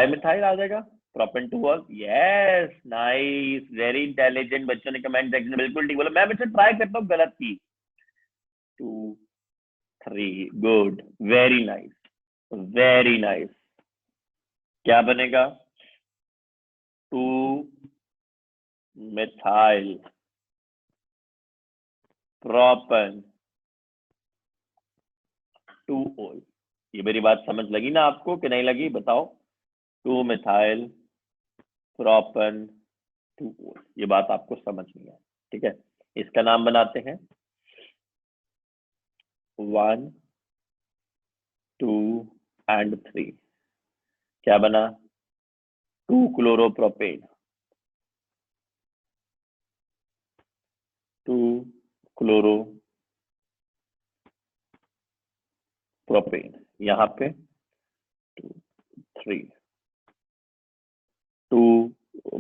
मिथाइल आ जाएगा, प्रोपेंटोल, यस नाइस, वेरी इंटेलिजेंट बच्चों ने कमेंट सेक्शन में बिल्कुल ठीक बोला। मैं बच्चे ट्राई करता हूँ गलत की, 2 3, good, very nice, very nice. क्या बनेगा, 2 मिथाइल प्रोपेन 2 ओल। ये मेरी बात समझ लगी ना आपको कि नहीं लगी, बताओ। 2 मिथाइल प्रोपेन 2 ओल, ये बात आपको समझनी है, ठीक है। इसका नाम बनाते हैं 1 2 एंड 3, क्या बना, 2 क्लोरोप्रोपेन, 2 क्लोरोप्रोपेन, यहाँ पे 2 3, 2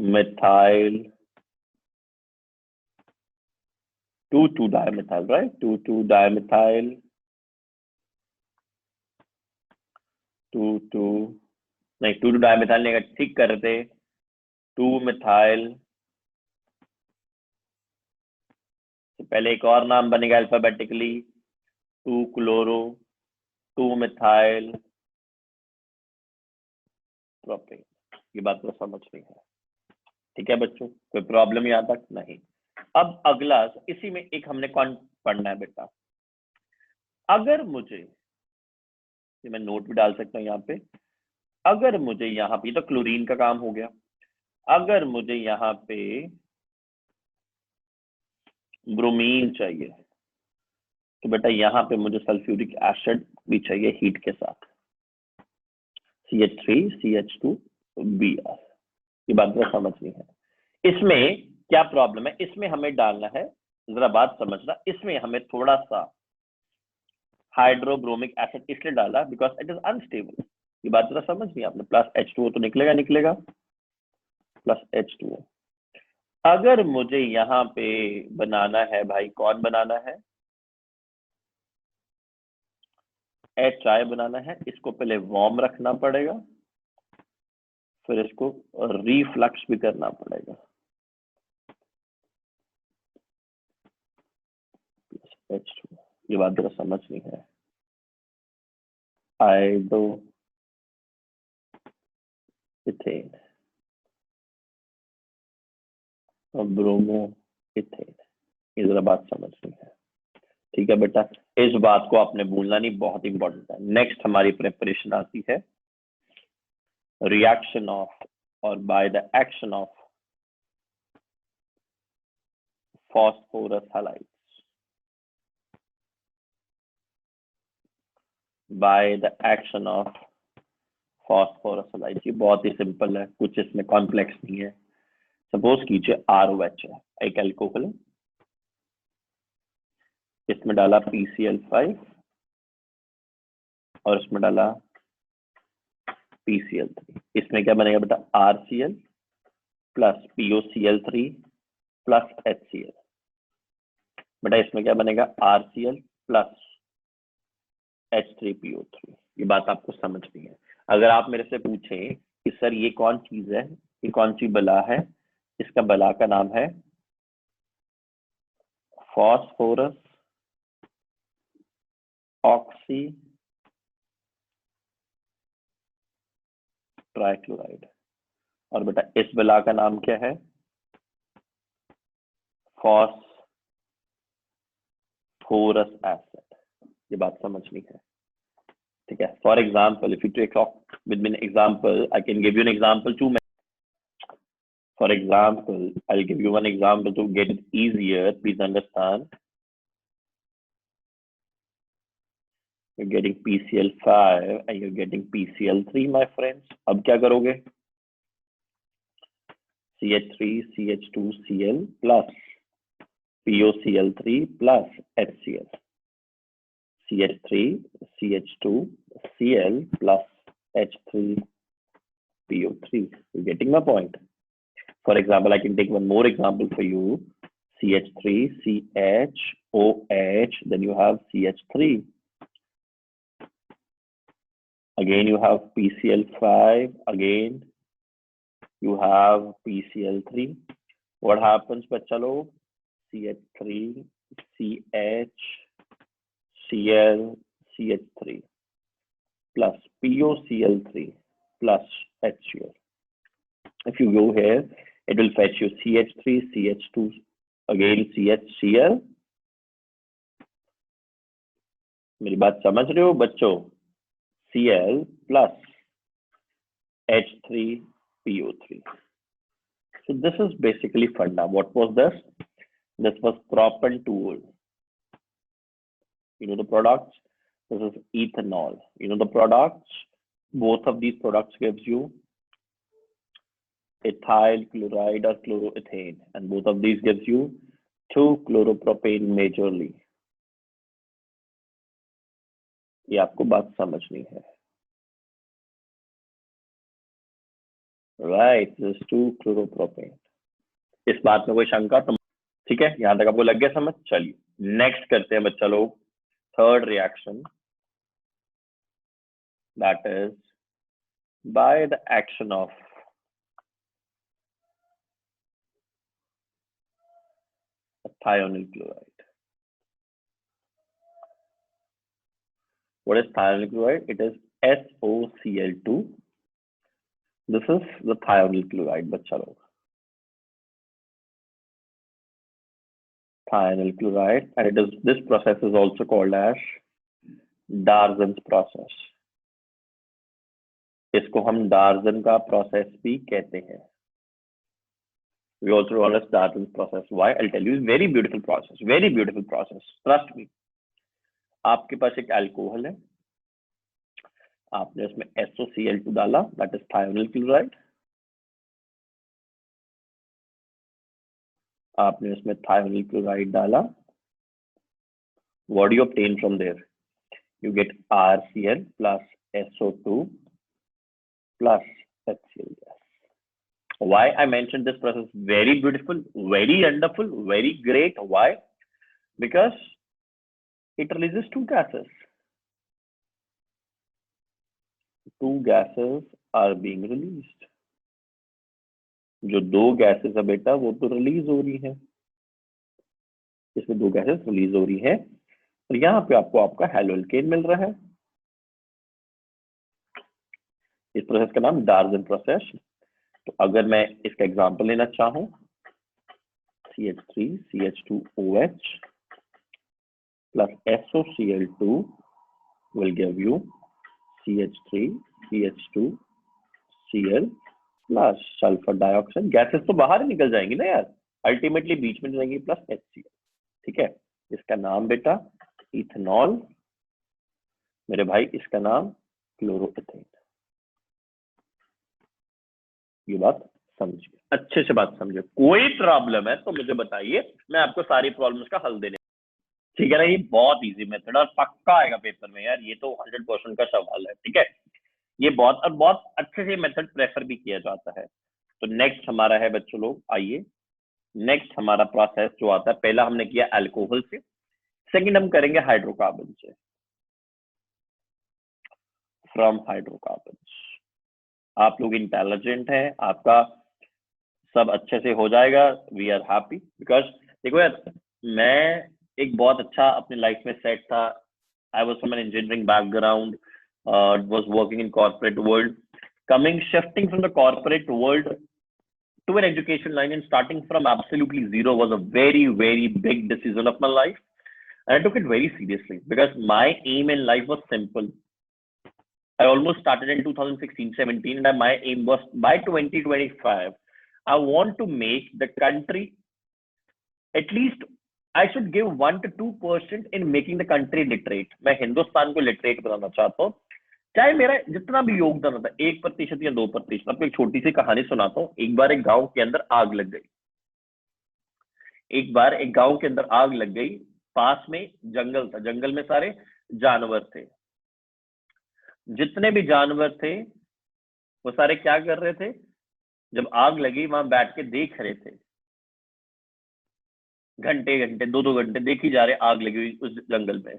मिथाइल, 2 डायमिथाइल, राइट, 2 डायमिथाइल, 2 नहीं, 2 डायमिथाइल नहीं, ठीक करते, 2 मिथाइल, पहले एक और नाम बनेगा अल्फाबेटिकली, 2 क्लोरो, 2 मिथाइल प्रोपेन। ये बात तो समझ रही है, ठीक है बच्चों, कोई प्रॉब्लम यहाँ तक नहीं। अब अगला, इसी में एक हमने कौन पढ़ना है बेटा, अगर मुझे, ये मैं नोट भी डाल सकता हूँ यहाँ पे, अगर मुझे यहाँ पे, तो क्लोरीन का काम हो गया, अगर मुझे यहाँ पे ब्रोमीन चाहिए तो बेटा यहाँ पे मुझे सल्फ्यूरिक एसिड भी चाहिए हीट के साथ, CH3CH2Br। ये बात तो समझनी है। इसमें क्या प्रॉब्लम है, इसमें हमें डालना है, जरा बात समझना, इसमें हमें थोड़ा सा हाइड्रोब्रोमिक एसिड इसलिए डाला बिकॉज इट इज अनस्टेबल। ये बात जरा समझनी है आपने, प्लस H2O तो निकलेगा, प्लस H2O। अगर मुझे यहाँ पे बनाना है भाई, कौन बनाना है, HI बनाना है, इसको पहले वार्म रखना पड़ेगा, फिर इसको रिफ्लक्स भी करना पड़ेगा, H2O। ये बात जरा समझनी है, आइडो इथेन और ब्रोमो इथेन, ये जरा बात समझनी है, ठीक है बेटा। इस बात को आपने भूलना नहीं, बहुत इंपॉर्टेंट है। नेक्स्ट हमारी प्रिपरेशन आती है रिएक्शन ऑफ और by the action of phosphorus halides, by the action of phosphorus halides। ये बहुत ही सिंपल है, कुछ इसमें कॉम्प्लेक्स नहीं है। सपोज कीजिए ROH है, एक एल्कोहल, इसमें डाला PCl5 और इसमें डाला PCl3। इसमें क्या बनेगा बेटा, RCl plus POCl3 plus HCl। बेटा इसमें क्या बनेगा, RCl प्लस H3PO3। ये बात आपको समझनी है। अगर आप मेरे से पूछें कि सर ये कौन चीज है, ये कौन सी बला है, इसका बला का नाम है फॉस्फोरस ऑक्सी ट्राइक्लोराइड। और बेटा इस बला का नाम क्या है, फॉस्फोरस एसिड। ये बात समझनी है, ठीक है। For example, if you take with me example, I can give you an example too. For example, I'll give you one example to get it easier. Please understand. You're getting PCl5 and you're getting PCl3, my friends. अब क्या करोगे, CH3 CH2 Cl plus POCl3 plus HCl, CH3 CH2 Cl plus H3PO3. You're getting my point. For example, I can take one more example for you. CH3 CHOH, then you have CH3. Again you have PCl5, again you have PCl3. What happens bachcha log, CH3 CH Cl CH3 plus POCl3 plus HCl. If you go here, it will fetch you CH3 CH2 again CHCl। मेरी बात समझ रहे हो बच्चों, Cl plus H3PO3। So this is basically funda. What was this? This was propan tool. You know the products? This is ethanol. You know the products? Both of these products gives you ethyl chloride or chloroethane, and both of these gives you 2-chloropropane majorly। ये आपको बात समझनी है, right, this 2-chloropropane। इस बात में कोई शंका तो ठीक है, यहां तक आपको लग गया समझ। चलिए नेक्स्ट करते हैं बच्चा लोग, third reaction, that is by the action of thionyl chloride। What is thionyl chloride? It is SOCl2। This is the thionyl chloride बच्चा लोग, thionyl chloride, and it is, this process is also called as Darzan's process। इसको हम डार्जन का process भी कहते हैं। We also call it Darzan's process. Why? I'll tell you. Very beautiful process. Very beautiful process. Trust me. आपके पास एक alcohol है, आपने उसमें SOCl2 डाला, that is thionyl chloride। आपने उसमें thionyl chloride डाला, what do you obtain from there? You get RCl plus SO2 plus HCl gas। Why I mentioned this process? Very beautiful, very wonderful, very great. Why? Because it releases two gases. Two gases are being released। जो दो gases है बेटा वो तो release हो रही है, इसमें दो गैसेस रिलीज हो रही है, और यहाँ पे आपको आपका हेलोल्केन मिल रहा है। इस प्रोसेस का नाम डार्जन प्रोसेस। तो अगर मैं इसका एग्जांपल लेना चाहूं, CH3 CH2OH plus SOCl2 will give you CH3 CH2Cl plus sulphur dioxide. Gases तो बाहर ही निकल जाएंगी ना यार, अल्टीमेटली बीच में रहेंगी प्लस HCl। ठीक है, इसका नाम बेटा इथेनॉल, मेरे भाई इसका नाम क्लोरोएथेन। ये बात समझिए, अच्छे से बात समझिए। कोई प्रॉब्लम है तो मुझे बताइए, मैं आपको सारी प्रॉब्लम्स का हल देने, ठीक है ना। ये बहुत इजी मेथड और पक्का आएगा पेपर में यार, ये तो 100% का सवाल है। ठीक है, ये बहुत अच्छे से मेथड प्रेफर भी किया जाता है। तो नेक्स्ट हमारा है बच्चों लोग, आइए नेक्स्ट हमारा प्रोसेस जो आता है, पहला हमने किया अल्कोहल से, सेकंड हम करेंगे हाइड्रोकार्बन से, फ्रॉम हाइड्रोकार्बन। आप लोग इंटेलिजेंट हैं, आपका सब अच्छे से हो जाएगा, वी आर हैप्पी। बिकॉज देखो यार, मैं एक बहुत अच्छा अपनी लाइफ में सेट था। I was from an engineering background, was working in corporate world, coming shifting from the corporate world to an education line and starting from absolutely zero was a very big decision of my life, and I took it very seriously because my aim in life was simple. I almost started in 2016-17, and my aim was by 2025 I want to make the country, at least I should give 1 to 2% in making the country literate. मैं हिंदुस्तान को literate बनाना चाहता हूँ, चाहे मेरा जितना भी योगदान होता है 1% या 2%। आपको एक छोटी सी कहानी सुनाता हूँ। एक बार एक गांव के अंदर आग लग गई, एक बार एक गांव के अंदर आग लग गई। पास में जंगल था, जंगल में सारे जानवर थे। जितने भी जानवर थे वो सारे क्या कर रहे थे, जब आग लगी वहां बैठ के देख रहे थे, घंटे घंटे 2-2 घंटे देखी जा रहे आग लगी हुई उस जंगल में।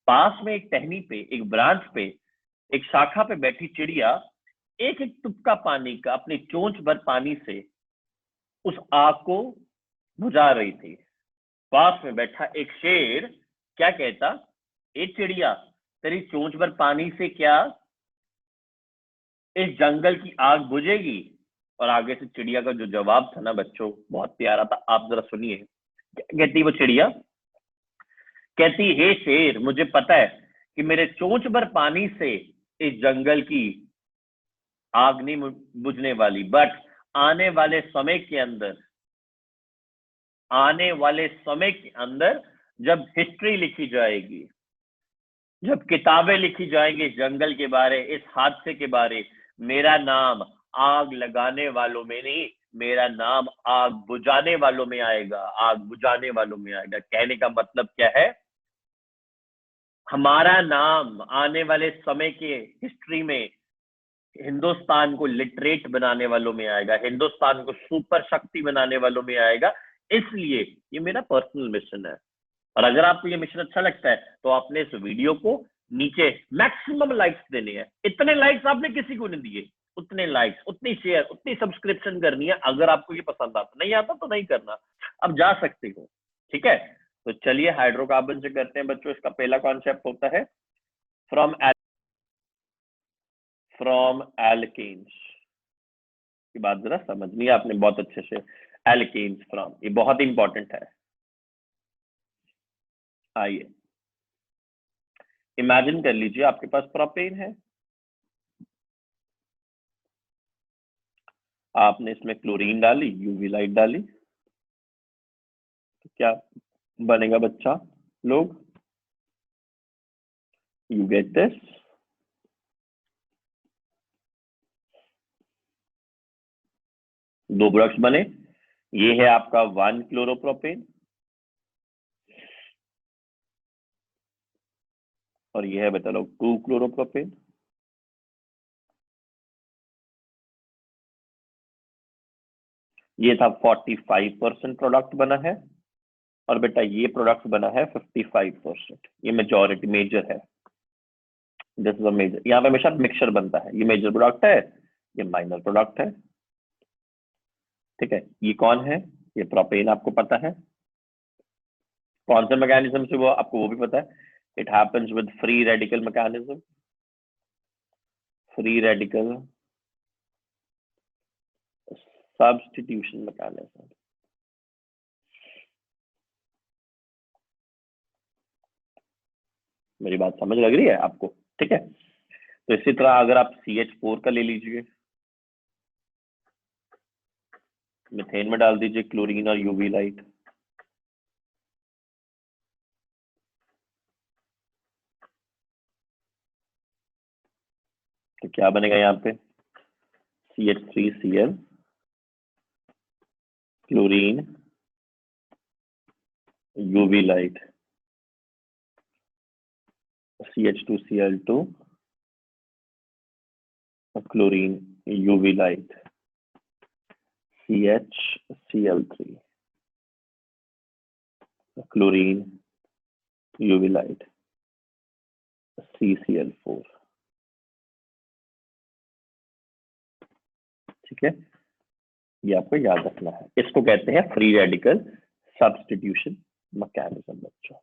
पास में एक टहनी पे, एक ब्रांच पे, एक शाखा पे बैठी चिड़िया एक एक तुपका पानी का अपनी चोंच भर पानी से उस आग को बुझा रही थी। पास में बैठा एक शेर क्या कहता, ए चिड़िया, तेरी चोंच भर पानी से क्या इस जंगल की आग बुझेगी? और आगे से चिड़िया का जो जवाब था ना बच्चों, बहुत प्यारा था, आप जरा सुनिए। कहती वो चिड़िया, कहती हे शेर, मुझे पता है कि मेरे चोंच भर पानी से इस जंगल की आग नहीं बुझने वाली, बट आने वाले समय के अंदर, आने वाले समय के अंदर जब हिस्ट्री लिखी जाएगी, जब किताबें लिखी जाएंगी इस जंगल के बारे, इस हादसे के बारे, मेरा नाम आग लगाने वालों में नहीं, मेरा नाम आग बुझाने वालों में आएगा, आग बुझाने वालों में आएगा। कहने का मतलब क्या है, हमारा नाम आने वाले समय के हिस्ट्री में हिंदुस्तान को लिटरेट बनाने वालों में आएगा, हिंदुस्तान को सुपर शक्ति बनाने वालों में आएगा। इसलिए ये मेरा पर्सनल मिशन है। और अगर आपको ये मिशन अच्छा लगता है तो आपने इस वीडियो को नीचे मैक्सिमम लाइक्स देने हैं। इतने लाइक्स आपने किसी को नहीं दिए, उतने लाइक्स, उतनी शेयर, उतनी सब्सक्रिप्शन करनी है। अगर आपको ये पसंद आता, नहीं आता तो नहीं करना, अब जा सकते हो, ठीक है। तो चलिए हाइड्रोकार्बन से करते हैं बच्चों। इसका पहला कॉन्सेप्ट होता है फ्रॉम एल्केन्स की। बात जरा समझनी है आपने बहुत अच्छे से। एल्केन्स फ्रॉम, ये बहुत इंपॉर्टेंट है। आइए इमेजिन कर लीजिए आपके पास प्रोपेन है, आपने इसमें क्लोरीन डाली, यूवी लाइट डाली, तो क्या बनेगा बच्चा लोग? You get this. दो प्रोडक्ट्स बने, ये है आपका 1 क्लोरोप्रोपेन और ये है बता लो 2 क्लोरोप्रोपेन। ये था 45% प्रोडक्ट बना है, और बेटा ये प्रोडक्ट बना है 55%। ये मेजॉरिटी मेजर है, दिस इज अ मेजर। यहाँ पे हमेशा मिक्सचर बनता है, ये मेजर प्रोडक्ट है, ये माइनर प्रोडक्ट है, ठीक है। ये कौन है? ये प्रोपेन, आपको पता है कौन से मैकेनिज्म से वो आपको वो भी पता है। It happens with free radical mechanism, free radical substitution mechanism. मेरी बात समझ लग रही है आपको? ठीक है। तो इसी तरह अगर आप CH4 का ले लीजिए, मीथेन में डाल दीजिए क्लोरीन और यूवी लाइट, तो क्या बनेगा यहाँ पे? CH3Cl, chlorine, UV light, CH2Cl2, chlorine UV light CHCl3, chlorine UV light CCl4। ठीक है, ये आपको याद रखना है। इसको कहते हैं फ्री रेडिकल सब्स्टिट्यूशन मैकेनिज्म। बच्चों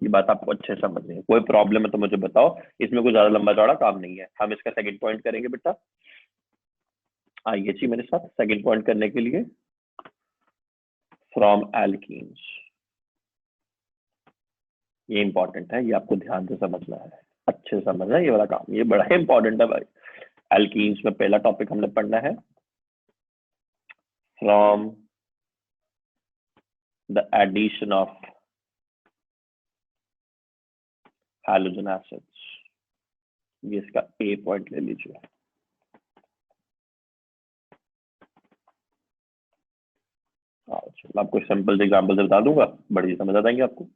ये बात आपको अच्छे से समझनी है। कोई प्रॉब्लम है तो मुझे बताओ, इसमें कोई ज्यादा लंबा चौड़ा काम नहीं है। हम इसका सेकंड पॉइंट करेंगे बेटा, आइए जी मेरे साथ सेकंड पॉइंट करने के लिए। फ्रॉम एल्कीन्स, ये इंपॉर्टेंट है, ये आपको ध्यान से समझना है, अच्छे से समझना है ये वाला काम, ये बड़ा इंपॉर्टेंट है भाई। एल्कीन्स में पहला टॉपिक हमने पढ़ना है, from the addition of halogen acids. ये इसका ए पॉइंट ले लीजिए। आपको सिंपल एग्जांपल से बता दूंगा, बड़ी समझ आ जाएंगे आपको।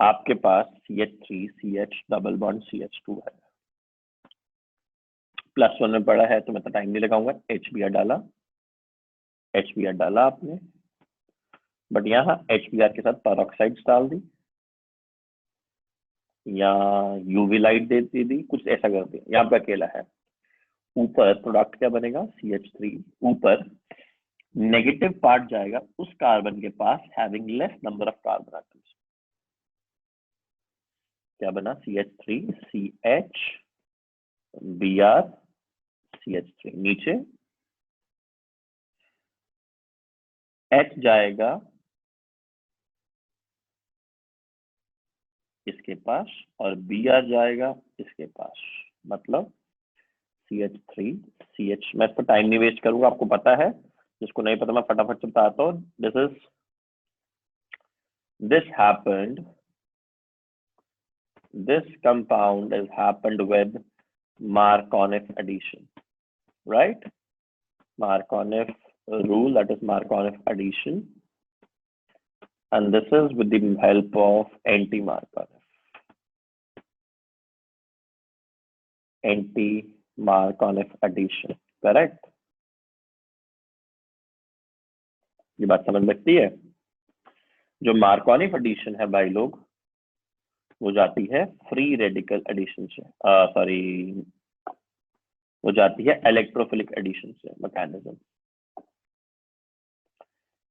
आपके पास CH3 CH double bond CH2 है, +1 में पड़ा है तो मैं तो टाइम नहीं लगाऊंगा। HBr डाला, HBr डाला आपने, बट यहाँ HBr के साथ पेरोक्साइड्स डाल दी या यूवी लाइट दे दी, कुछ ऐसा कर दिया। यहाँ पे अकेला है, ऊपर प्रोडक्ट क्या बनेगा CH3, ऊपर नेगेटिव पार्ट जाएगा उस कार्बन के पास having less number of carbon atoms. क्या बना CH3 CH Br CH3, नीचे H जाएगा इसके पास और Br जाएगा इसके पास, मतलब CH3 CH। मैं इस पर टाइम नहीं वेस्ट करूंगा, आपको पता है, जिसको नहीं पता मैं फटाफट से बताता हूँ। this happened, this compound has happened with Markovnic addition, right? Markovnic rule, that is Markovnic addition, and this is with the help of anti-Markovnic addition, correct? ये बात समझ लगती है? जो मार्कोनिक एडिशन है भाई लोग, वो जाती है फ्री रेडिकल एडिशन से, सॉरी वो जाती है इलेक्ट्रोफिलिक एडिशन से mechanism.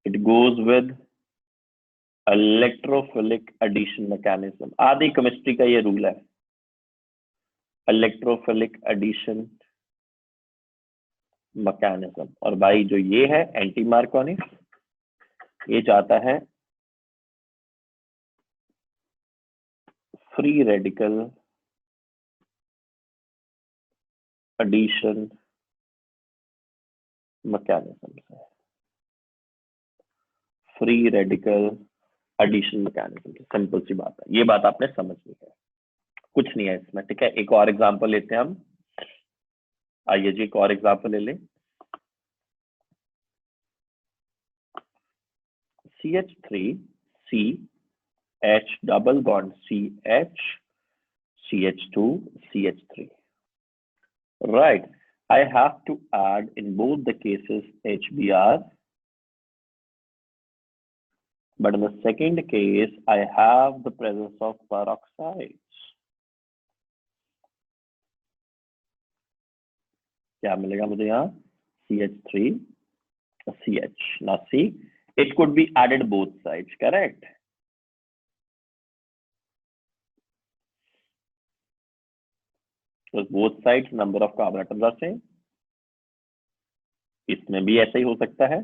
It goes with electrophilic addition mechanism. आधी केमिस्ट्री का ये रूल है, इलेक्ट्रोफिलिक एडिशन मैकेनिज्म। और भाई जो ये है एंटी मार्कोनिक, ये जाता है फ्री रेडिकल एडिशन मैकेनिज्म से, फ्री रेडिकल एडिशन मैकेनिज्म से। सिंपल सी बात है, ये बात आपने समझनी है, कुछ नहीं है इसमें। ठीक है, एक और एग्जांपल लेते हैं हम, आइए जी एक और एग्जांपल ले लें। CH3 CH double bond CH CH2 CH3, right? I have to add in both the cases HBr, but in the second case I have the presence of peroxides. क्या मिलेगा मुझे यहाँ? CH3 CH. Now see, it could be added both sides, correct? So both sides number of carbon atoms are same. इसमें भी ऐसा ही हो सकता है।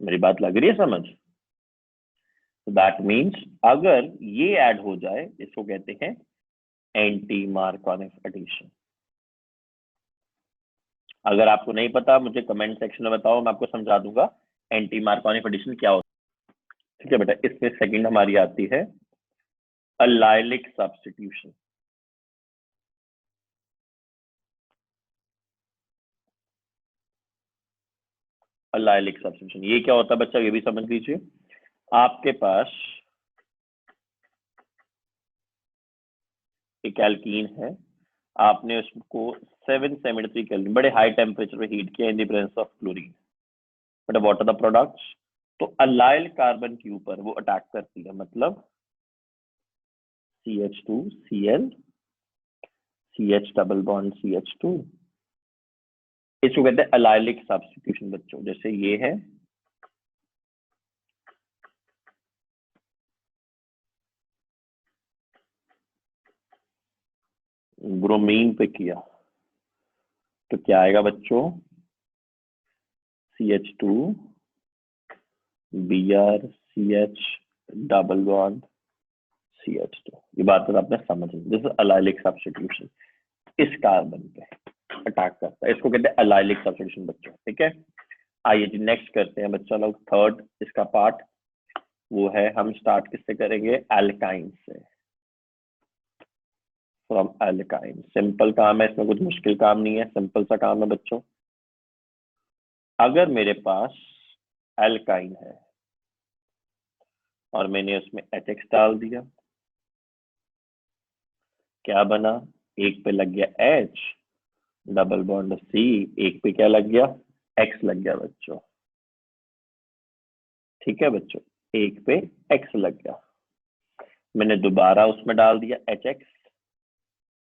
मेरी बात लग रही है समझ? दैट मीन्स अगर ये ऐड हो जाए, इसको कहते हैं एंटी मार्कोनिक एडिशन। अगर आपको नहीं पता मुझे कमेंट सेक्शन में बताओ, मैं आपको समझा दूंगा एंटी मार्कोनिक एडिशन क्या होता है। ठीक है बेटा, इसमें सेकंड हमारी आती है अलाइलिक सब्स्टिट्यूशन। अलाइलिक सब्स्टिट्यूशन ये क्या होता है बच्चा, ये भी समझ लीजिए। आपके पास एक एल्कीन है, आपने उसको 773 केल्विन बड़े हाई टेम्परेचर पे हीट किया in the presence of chlorine, but what are the products? तो अलाइल कार्बन के ऊपर वो अटैक करती है, मतलब CH2Cl CH double bond CH2, इसको कहते हैं अलाइलिक सब्स्टिट्यूशन बच्चों। जैसे ये है, ब्रोमीन पे किया तो क्या आएगा बच्चों? CH2 Br CH double bond CH2। ये बात तो आपने समझ ली, दिस इज अलाइलिक सब्स्टिट्यूशन। इस कार्बन पे अटैक करता है, इसको कहते हैं अलाइलिक सब्स्टिट्यूशन बच्चों। ठीक है, आइए जी नेक्स्ट करते हैं बच्चा लोग। थर्ड इसका पार्ट वो है, हम स्टार्ट किससे करेंगे? एल्काइन से, फ्रॉम एल्काइन। सिंपल काम है, इसमें कुछ मुश्किल काम नहीं है, सिंपल सा काम है बच्चों। अगर मेरे पास एल्काइन है और मैंने उसमें HX डाल दिया, क्या बना? एक पे लग गया H डबल बॉन्ड C, एक पे क्या लग गया? X लग गया बच्चों। ठीक है बच्चों, एक पे X लग गया, मैंने दोबारा उसमें डाल दिया HX,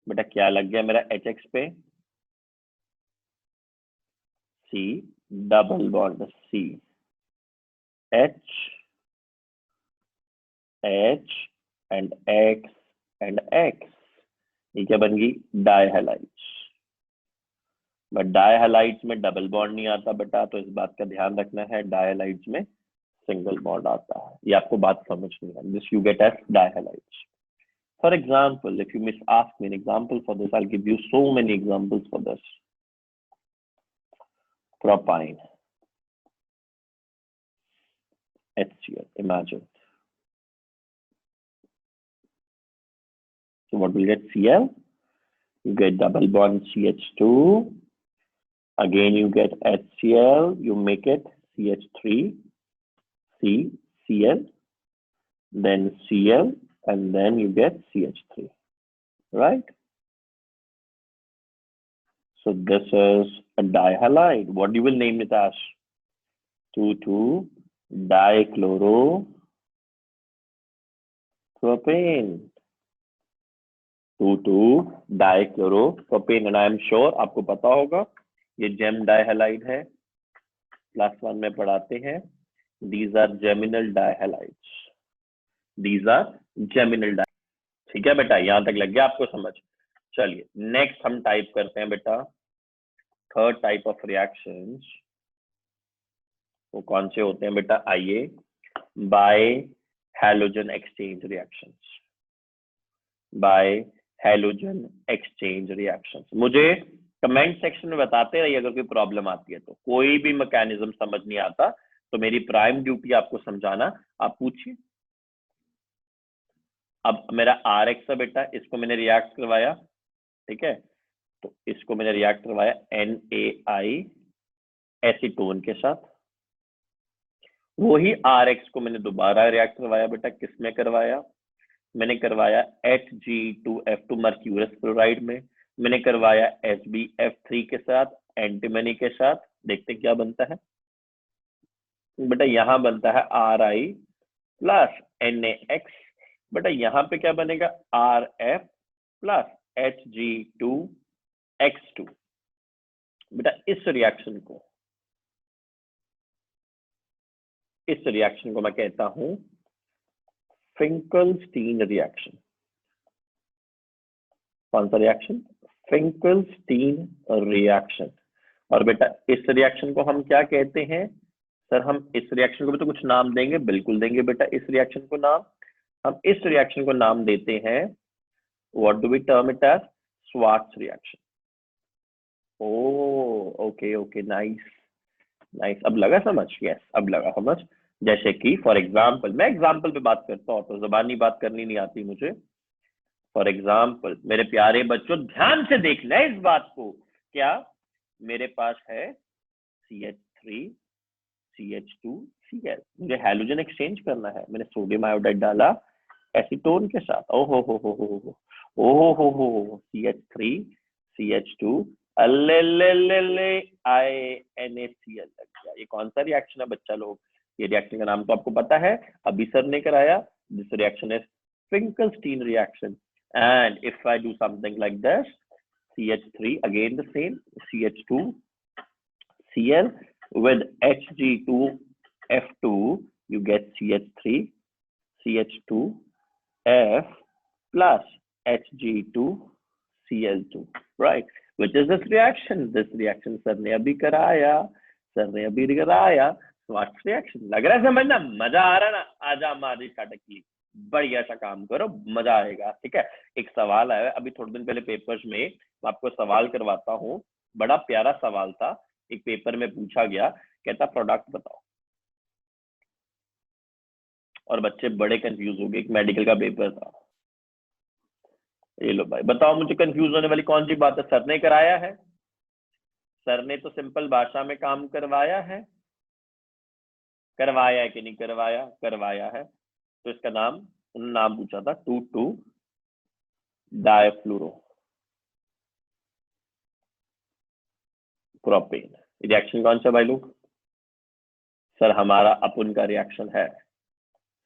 बेटा क्या लग गया मेरा HX पे? C double bond C, H H and X and X, ये क्या बन गई? डायहैलाइड्स। बट डायहैलाइड्स में डबल बॉन्ड नहीं आता बेटा, तो इस बात का ध्यान रखना है, डायहैलाइड्स में सिंगल बॉन्ड आता है। ये आपको बात समझनी है, this you get as dihalides. For example, if you miss ask me an example for this, I'll give you so many examples for this. Propyne, HCl, imagine. So what will get? Cl, you get double bond CH2, again you get HCl, you make it CH3, C, Cl, then Cl, and then you get CH3, right? So this is a dihalide. What you will name it as? 2,2-dichloro propane, 2,2-dichloro-propane, and I am sure आपको पता होगा ये GeM डायहैलाइड है, +1 में पढ़ाते हैं। These are geminal dihalides. These are geminal dihalides. ठीक है बेटा, यहां तक लग गया आपको समझ? चलिए नेक्स्ट हम टाइप करते हैं बेटा, थर्ड टाइप ऑफ रिएक्शंस वो कौन से होते हैं बेटा? आइए, bye halogen exchange reactions, bye halogen exchange reactions. मुझे कमेंट सेक्शन में बताते रहिए अगर कोई प्रॉब्लम आती है तो। कोई भी मैकेनिज्म समझ नहीं आता तो मेरी प्राइम ड्यूटी आपको समझाना, आप पूछिए। अब मेरा RX है बेटा, इसको मैंने रिएक्ट करवाया, ठीक है, तो इसको मैंने रिएक्ट करवाया NaI एसीटोन के साथ। वही RX को मैंने दोबारा रिएक्ट करवाया बेटा, किसमें करवाया? मैंने करवाया Hg2F2 मर्क्यूरस क्लोराइड में, मैंने करवाया HbF3 के साथ, एंटीमनी के साथ। देखते क्या बनता है बेटा, यहां बनता है Ri प्लस NaX, बेटा यहां पे क्या बनेगा? Rf plus Hg2X2। बेटा इस रिएक्शन को मैं कहता हूं फिंकलस्टीन रिएक्शन। कौन सा रिएक्शन? Finkelstein reaction. और बेटा इस रिएक्शन को हम क्या कहते हैं? सर हम इस रिएक्शन को भी तो कुछ नाम देंगे, बिल्कुल देंगे बेटा। इस रिएक्शन को नाम, हम इस रिएक्शन को नाम देते हैं, what do we term it as? Swarts reaction. Okay okay, nice nice, अब लगा समझ? यस, अब लगा समझ। जैसे कि फॉर एग्जाम्पल, मैं एग्जाम्पल पे बात करता हूँ तो जुबानी बात करनी नहीं आती मुझे। फॉर एग्जाम्पल मेरे प्यारे बच्चों ध्यान से देखना है इस बात को, क्या मेरे पास है CH3 CH2 ठीक है, मुझे हैलोजन एक्सचेंज करना है, मैंने सोडियम आयोडाइड डाला एसीटोन के साथ, ओहो CH3 CH2 अल्ले INaCl लग गया। ये कौन सा रिएक्शन है बच्चा लोग? ये रिएक्शन का नाम तो आपको पता है, अभी सर ने कराया। This reaction is Finkelstein reaction. And if I do something like this, CH3 again the same, CH2 Cl with Hg2F2, you get CH3 CH2 F plus Hg2 Cl2, right? Which is this reaction? This reaction sir ने अभी कराया, smart reaction. लग रहा है समझना, मजा आ रहा है ना? आजा हमारी स्टार्टअप की, बढ़िया सा काम करो, मजा आएगा। ठीक है, एक सवाल आया अभी थोड़े दिन पहले पेपर्स में, मैं आपको सवाल करवाता हूँ, बड़ा प्यारा सवाल था, एक पेपर में पूछा गया, कहता प्रोडक्ट बताओ, और बच्चे बड़े कंफ्यूज हो गए। एक मेडिकल का पेपर था, ये लो भाई बताओ मुझे कंफ्यूज होने वाली कौन सी बात है? सर ने कराया है, सर ने तो सिंपल भाषा में काम करवाया है, करवाया है कि नहीं करवाया? करवाया है। तो इसका नाम, उन्होंने नाम पूछा था 2,2 डायफ्लूरो प्रोपेन। रिएक्शन कौन सा भाई लोग? सर हमारा अपन का रिएक्शन है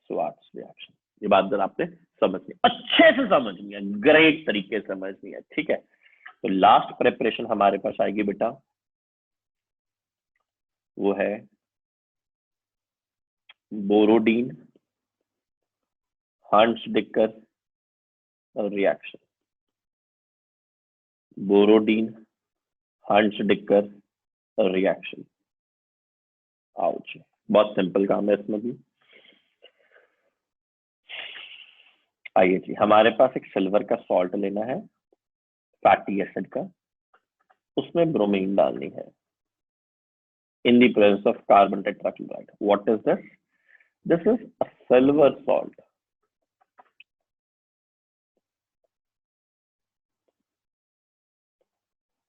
स्वार्ट्स रिएक्शन। ये बात जरा आपने समझनी, अच्छे से समझनी है, ग्रेट तरीके से समझनी है। ठीक है, तो लास्ट प्रिपरेशन हमारे पास आएगी बेटा, वो है Borodin Hunsdiecker reaction. Borodin Hunsdiecker reaction. Ouch, बहुत सिंपल काम है इसमें भी। आइए जी, हमारे पास एक सिल्वर का सॉल्ट लेना है, फैटी एसिड का, उसमें ब्रोमीन डालनी है in the presence of carbon tetrachloride. What is this? This is a silver salt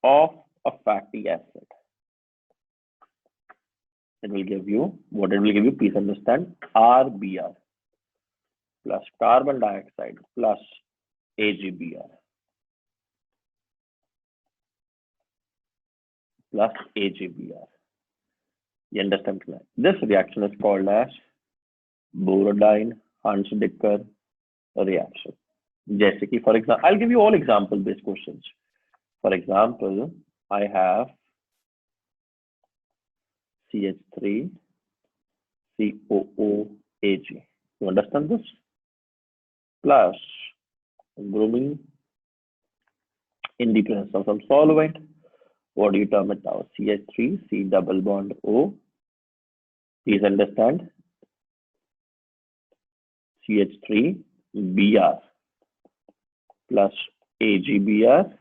of a fatty acid. It will give you, what it will give you, please understand, RBr plus carbon dioxide plus AgBr plus AgBr. You understand? This reaction is called as Borodine Hunts-Dicker reaction. जैसे कि for example, I'll give you all example based questions. For example, I have CH3 COOAg. You understand this? Plus bromine in the presence of some solvent. What do you term it now? CH3 C double bond O. Please understand. CH3 Br plus AgBr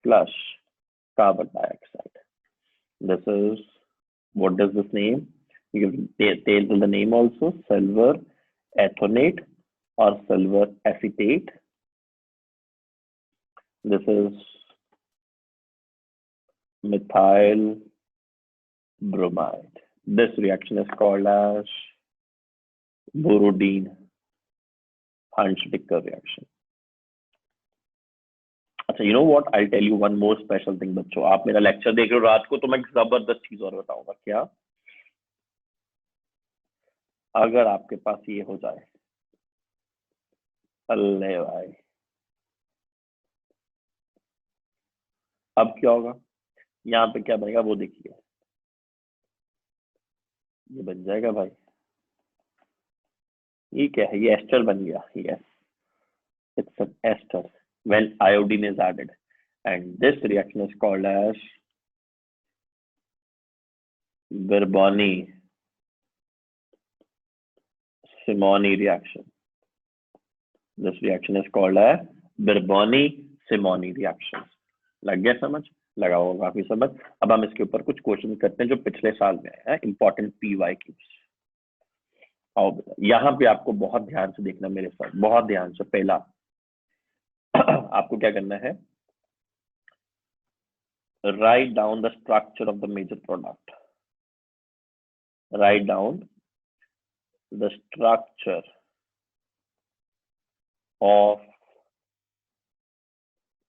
plus carbon dioxide. This is, what does this name? You can tell the name also, silver ethonate or silver acetate. This is methyl bromide. This reaction is called as Borodine Hunts-Dicker reaction. अच्छा, you know what? I'll tell you one more special thing बच्चों। आप मेरा lecture देख रहे हो रात को, तो मैं एक जबरदस्त चीज और बताऊंगा। क्या? अगर आपके पास ये हो जाए, अल्ले भाई, अब क्या होगा? यहाँ पे क्या बनेगा वो देखिए, ये बन जाएगा भाई, ये क्या है? ये एस्टर बन गया। Yes, it's an ester when iodine is added, and this reaction is called as Birboni-Simoni reaction. This reaction is called as Birboni-Simoni reaction. लग गया समझ? लगा होगा काफी समझ। अब हम इसके ऊपर कुछ क्वेश्चन करते हैं जो पिछले साल में आए हैं, इंपॉर्टेंट PYQs। आओ बेटा, यहाँ पे आपको बहुत ध्यान से देखना मेरे साथ, बहुत ध्यान से। पहला आपको क्या करना है? Write down the structure of the major product. write down the structure of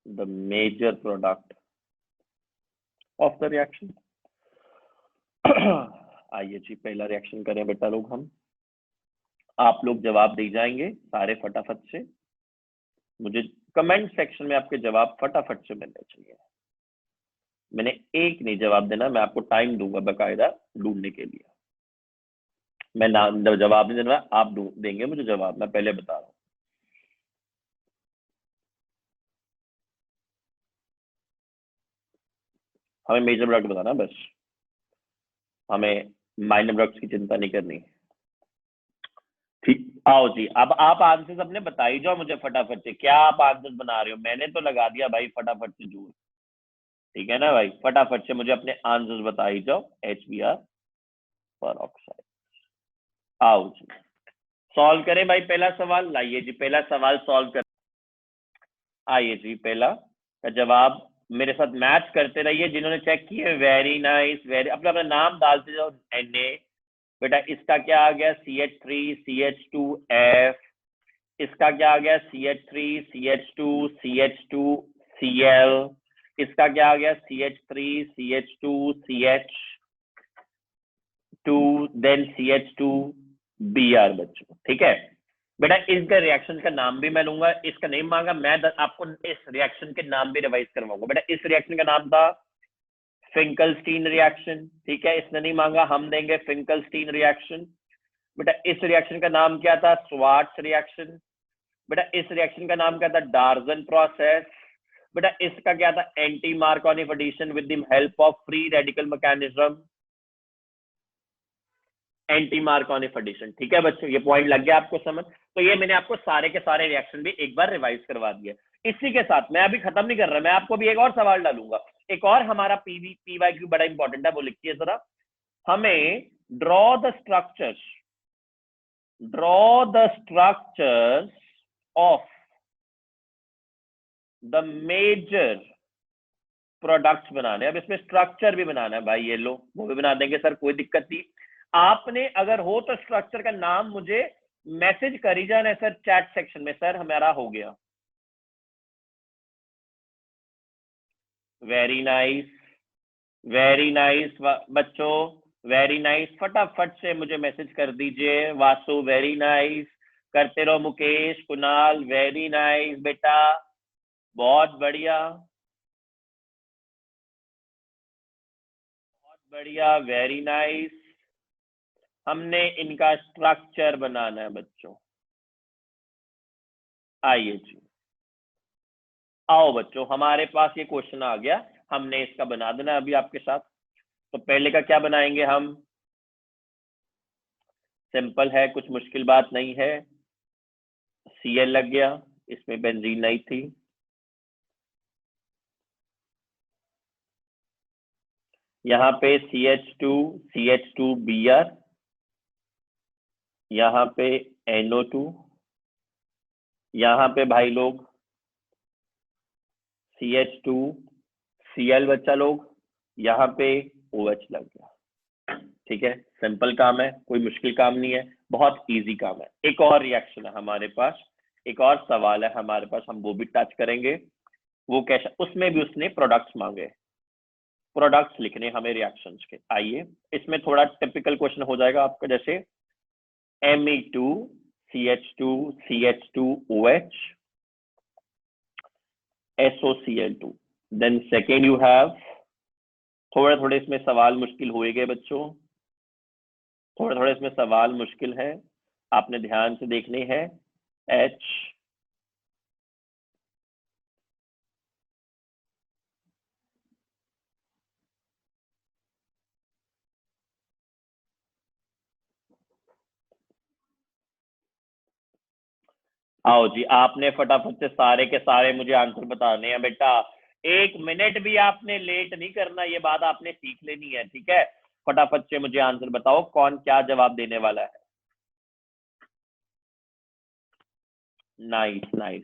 the major product of the reaction. आइए जी पहला रिएक्शन करें बेटा लोग हम। आप लोग जवाब दे जाएंगे सारे फटाफट से। मुझे कमेंट सेक्शन में आपके जवाब फटाफट से मिलने चाहिए। मैंने एक नहीं जवाब देना, मैं आपको टाइम दूंगा बकायदा ढूंढने के लिए। मैं जवाब नहीं देना, आप देंगे मुझे जवाब, मैं पहले बता रहा हूँ। हमें मेजर प्रोडक्ट बताना बस, हमें माइनर प्रोडक्ट्स की चिंता नहीं करनी। ठीक, आओ जी। अब आप आंसर्स अपने बता ही जाओ मुझे फटाफट से। क्या आप आंसर्स बना रहे हो? मैंने तो लगा दिया भाई फटाफट से जोर, ठीक है ना भाई? फटाफट से मुझे अपने आंसर्स बता ही जाओ। HBr peroxide। आओ जी सॉल्व करें भाई पहला सवाल। लाइए जी पहला सवाल सॉल्व कर। आइए जी पहला का जवाब मेरे साथ मैच करते रहिए जिन्होंने चेक किए। Very nice, very. अपना अपना नाम डालते जाओ। Na बेटा इसका क्या आ गया? CH3 CH2F। इसका क्या आ गया? CH3 CH2 CH2 Cl। इसका क्या आ गया? CH3 CH2 CH2 then CH2 Br बच्चों, ठीक है बेटा। इसका रिएक्शन का नाम भी मैं लूंगा, इसका नहीं मांगा मैं आपको इस रिएक्शन के नाम भी रिवाइज करवाऊंगा। बेटा इस रिएक्शन का नाम था फिंकलस्टीन रिएक्शन, ठीक है। इसने नहीं मांगा, हम देंगे फिंकलस्टीन रिएक्शन। बेटा इस रिएक्शन का नाम क्या था? Swarts reaction. बेटा इस रिएक्शन का नाम क्या था? Darzens process. बेटा इसका क्या था? Anti Markovnikov addition with the help of free radical mechanism, anti Markovnikov addition, ठीक है बच्चों। ये पॉइंट लग गया आपको समझ? तो ये मैंने आपको सारे के सारे रिएक्शन भी एक बार रिवाइज करवा दिया। इसी के साथ मैं अभी खत्म नहीं कर रहा, मैं आपको भी एक और सवाल डालूंगा। एक और हमारा PYQ बड़ा इंपॉर्टेंट है, वो लिखिए जरा। हमें draw the structures of the major products बनाने। अब इसमें स्ट्रक्चर भी बनाना है भाई, ये लो वो भी बना देंगे सर, कोई दिक्कत नहीं। आपने अगर हो तो स्ट्रक्चर का नाम मुझे मैसेज कर ही जाना है सर चैट सेक्शन में, सर हमारा हो गया। वेरी नाइस, वेरी नाइस बच्चों, वेरी नाइस। फटाफट से मुझे मैसेज कर दीजिए। वासु वेरी नाइस, करते रहो। मुकेश, कुणाल वेरी नाइस बेटा, बहुत बढ़िया, बहुत बढ़िया, वेरी नाइस। हमने इनका स्ट्रक्चर बनाना है बच्चों। आइए जी, आओ बच्चों, हमारे पास ये क्वेश्चन आ गया, हमने इसका बना देना अभी आपके साथ। तो पहले का क्या बनाएंगे हम? सिंपल है, कुछ मुश्किल बात नहीं है। Cl लग गया, इसमें बेंजीन नहीं थी। यहाँ पे CH2Br, यहाँ पे NO2, यहाँ पे भाई लोग CH2Cl बच्चा लोग, यहाँ पे OH लग गया, ठीक है। सिंपल काम है, कोई मुश्किल काम नहीं है, बहुत इजी काम है। एक और रिएक्शन है हमारे पास, एक और सवाल है हमारे पास, हम वो भी टच करेंगे। वो कैसा? उसमें भी उसने प्रोडक्ट्स मांगे, प्रोडक्ट्स लिखने हमें रिएक्शंस के। आइए इसमें थोड़ा टिपिकल क्वेश्चन हो जाएगा आपका, जैसे Me2CH2CH2OH SOCl2, then second you have, थोड़े थोड़े इसमें सवाल मुश्किल हो गए बच्चों, थोड़े थोड़े इसमें सवाल मुश्किल है, आपने ध्यान से देखने हैं। H आओ जी, आपने फटाफट से सारे के सारे मुझे आंसर बताने हैं बेटा। 1 मिनट भी आपने लेट नहीं करना, ये बात आपने सीख लेनी है, ठीक है। फटाफट से मुझे आंसर बताओ, कौन क्या जवाब देने वाला है। नाइस नाइस,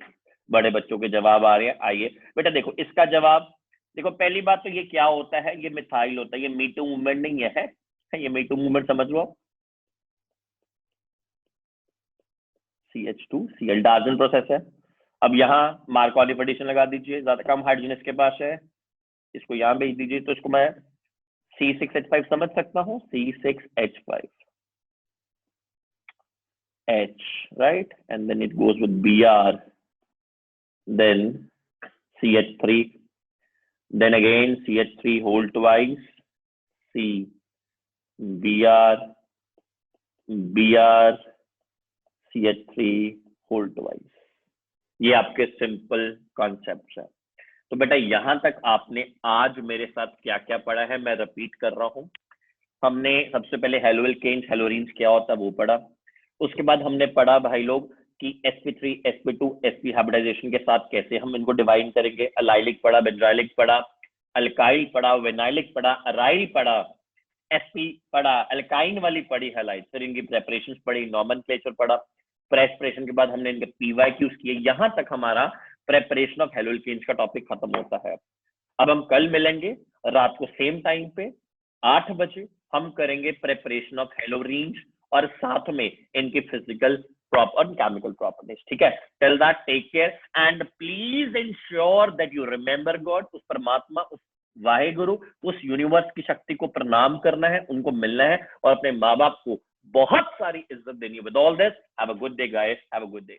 बड़े बच्चों के जवाब आ रहे हैं। आइए बेटा देखो इसका जवाब, देखो पहली बात तो ये क्या होता है? ये मिथाइल होता है, ये मीटू मूवमेंट नहीं है। ये मी टू मूवमेंट समझ लो आप। CH2 Cl डार्जन प्रोसेस है। अब यहाँ मार्कोवली एडिशन लगा दीजिए, ज्यादा कम हाइड्रोजन इसके पास है, इसको यहाँ भेज दीजिए, तो इसको मैं C6H5 समझ सकता हूँ, C6H5 H, right? And then it goes with Br, then CH3, then again CH3 whole twice, C, Br, Br, CH3 whole twice। ये आपके सिंपल कॉन्सेप्ट है। तो बेटा यहां तक आपने आज मेरे साथ क्या क्या पढ़ा है, मैं रिपीट कर रहा हूं। हमने सबसे पहले हेलो एल्केन्स हेलोरीन्स क्या होता है वो पढ़ा। उसके बाद हमने पढ़ा भाई लोग कि sp3 sp2 sp हाइब्रिडाइजेशन के साथ कैसे हम इनको डिवाइड करेंगे। अलाइलिक पढ़ा, बेंजाइलिक पढ़ा, अल्काइल पढ़ा, विनाइलिक पढ़ा, अराइल पढ़ा, sp पढ़ा, अल्काइन वाली पढ़ी हैलाइड, फिर इनकी प्रेपरेशन पढ़ी, नॉमेनक्लेचर पढ़ा। प्रेपरेशन के बाद हमने इनके PYQs किए। यहां तक हमारा प्रेपरेशन ऑफ हेलो एल्केन्स का टॉपिक खत्म होता है। अब हम कल मिलेंगे रात को सेम टाइम पे 8 बजे, हम करेंगे प्रेपरेशन ऑफ हेलोरीन्स और साथ में इनकी फिजिकल प्रॉपर केमिकल प्रॉपर्टीज। ठीक है, till that take care and please ensure that you remember God. उस परमात्मा, उस वाहेगुरु, उस यूनिवर्स की शक्ति को प्रणाम करना है, उनको मिलना है और अपने माँ बाप को बहुत सारी इज्जत देनी है। With all this, have a good day guys, have a good day.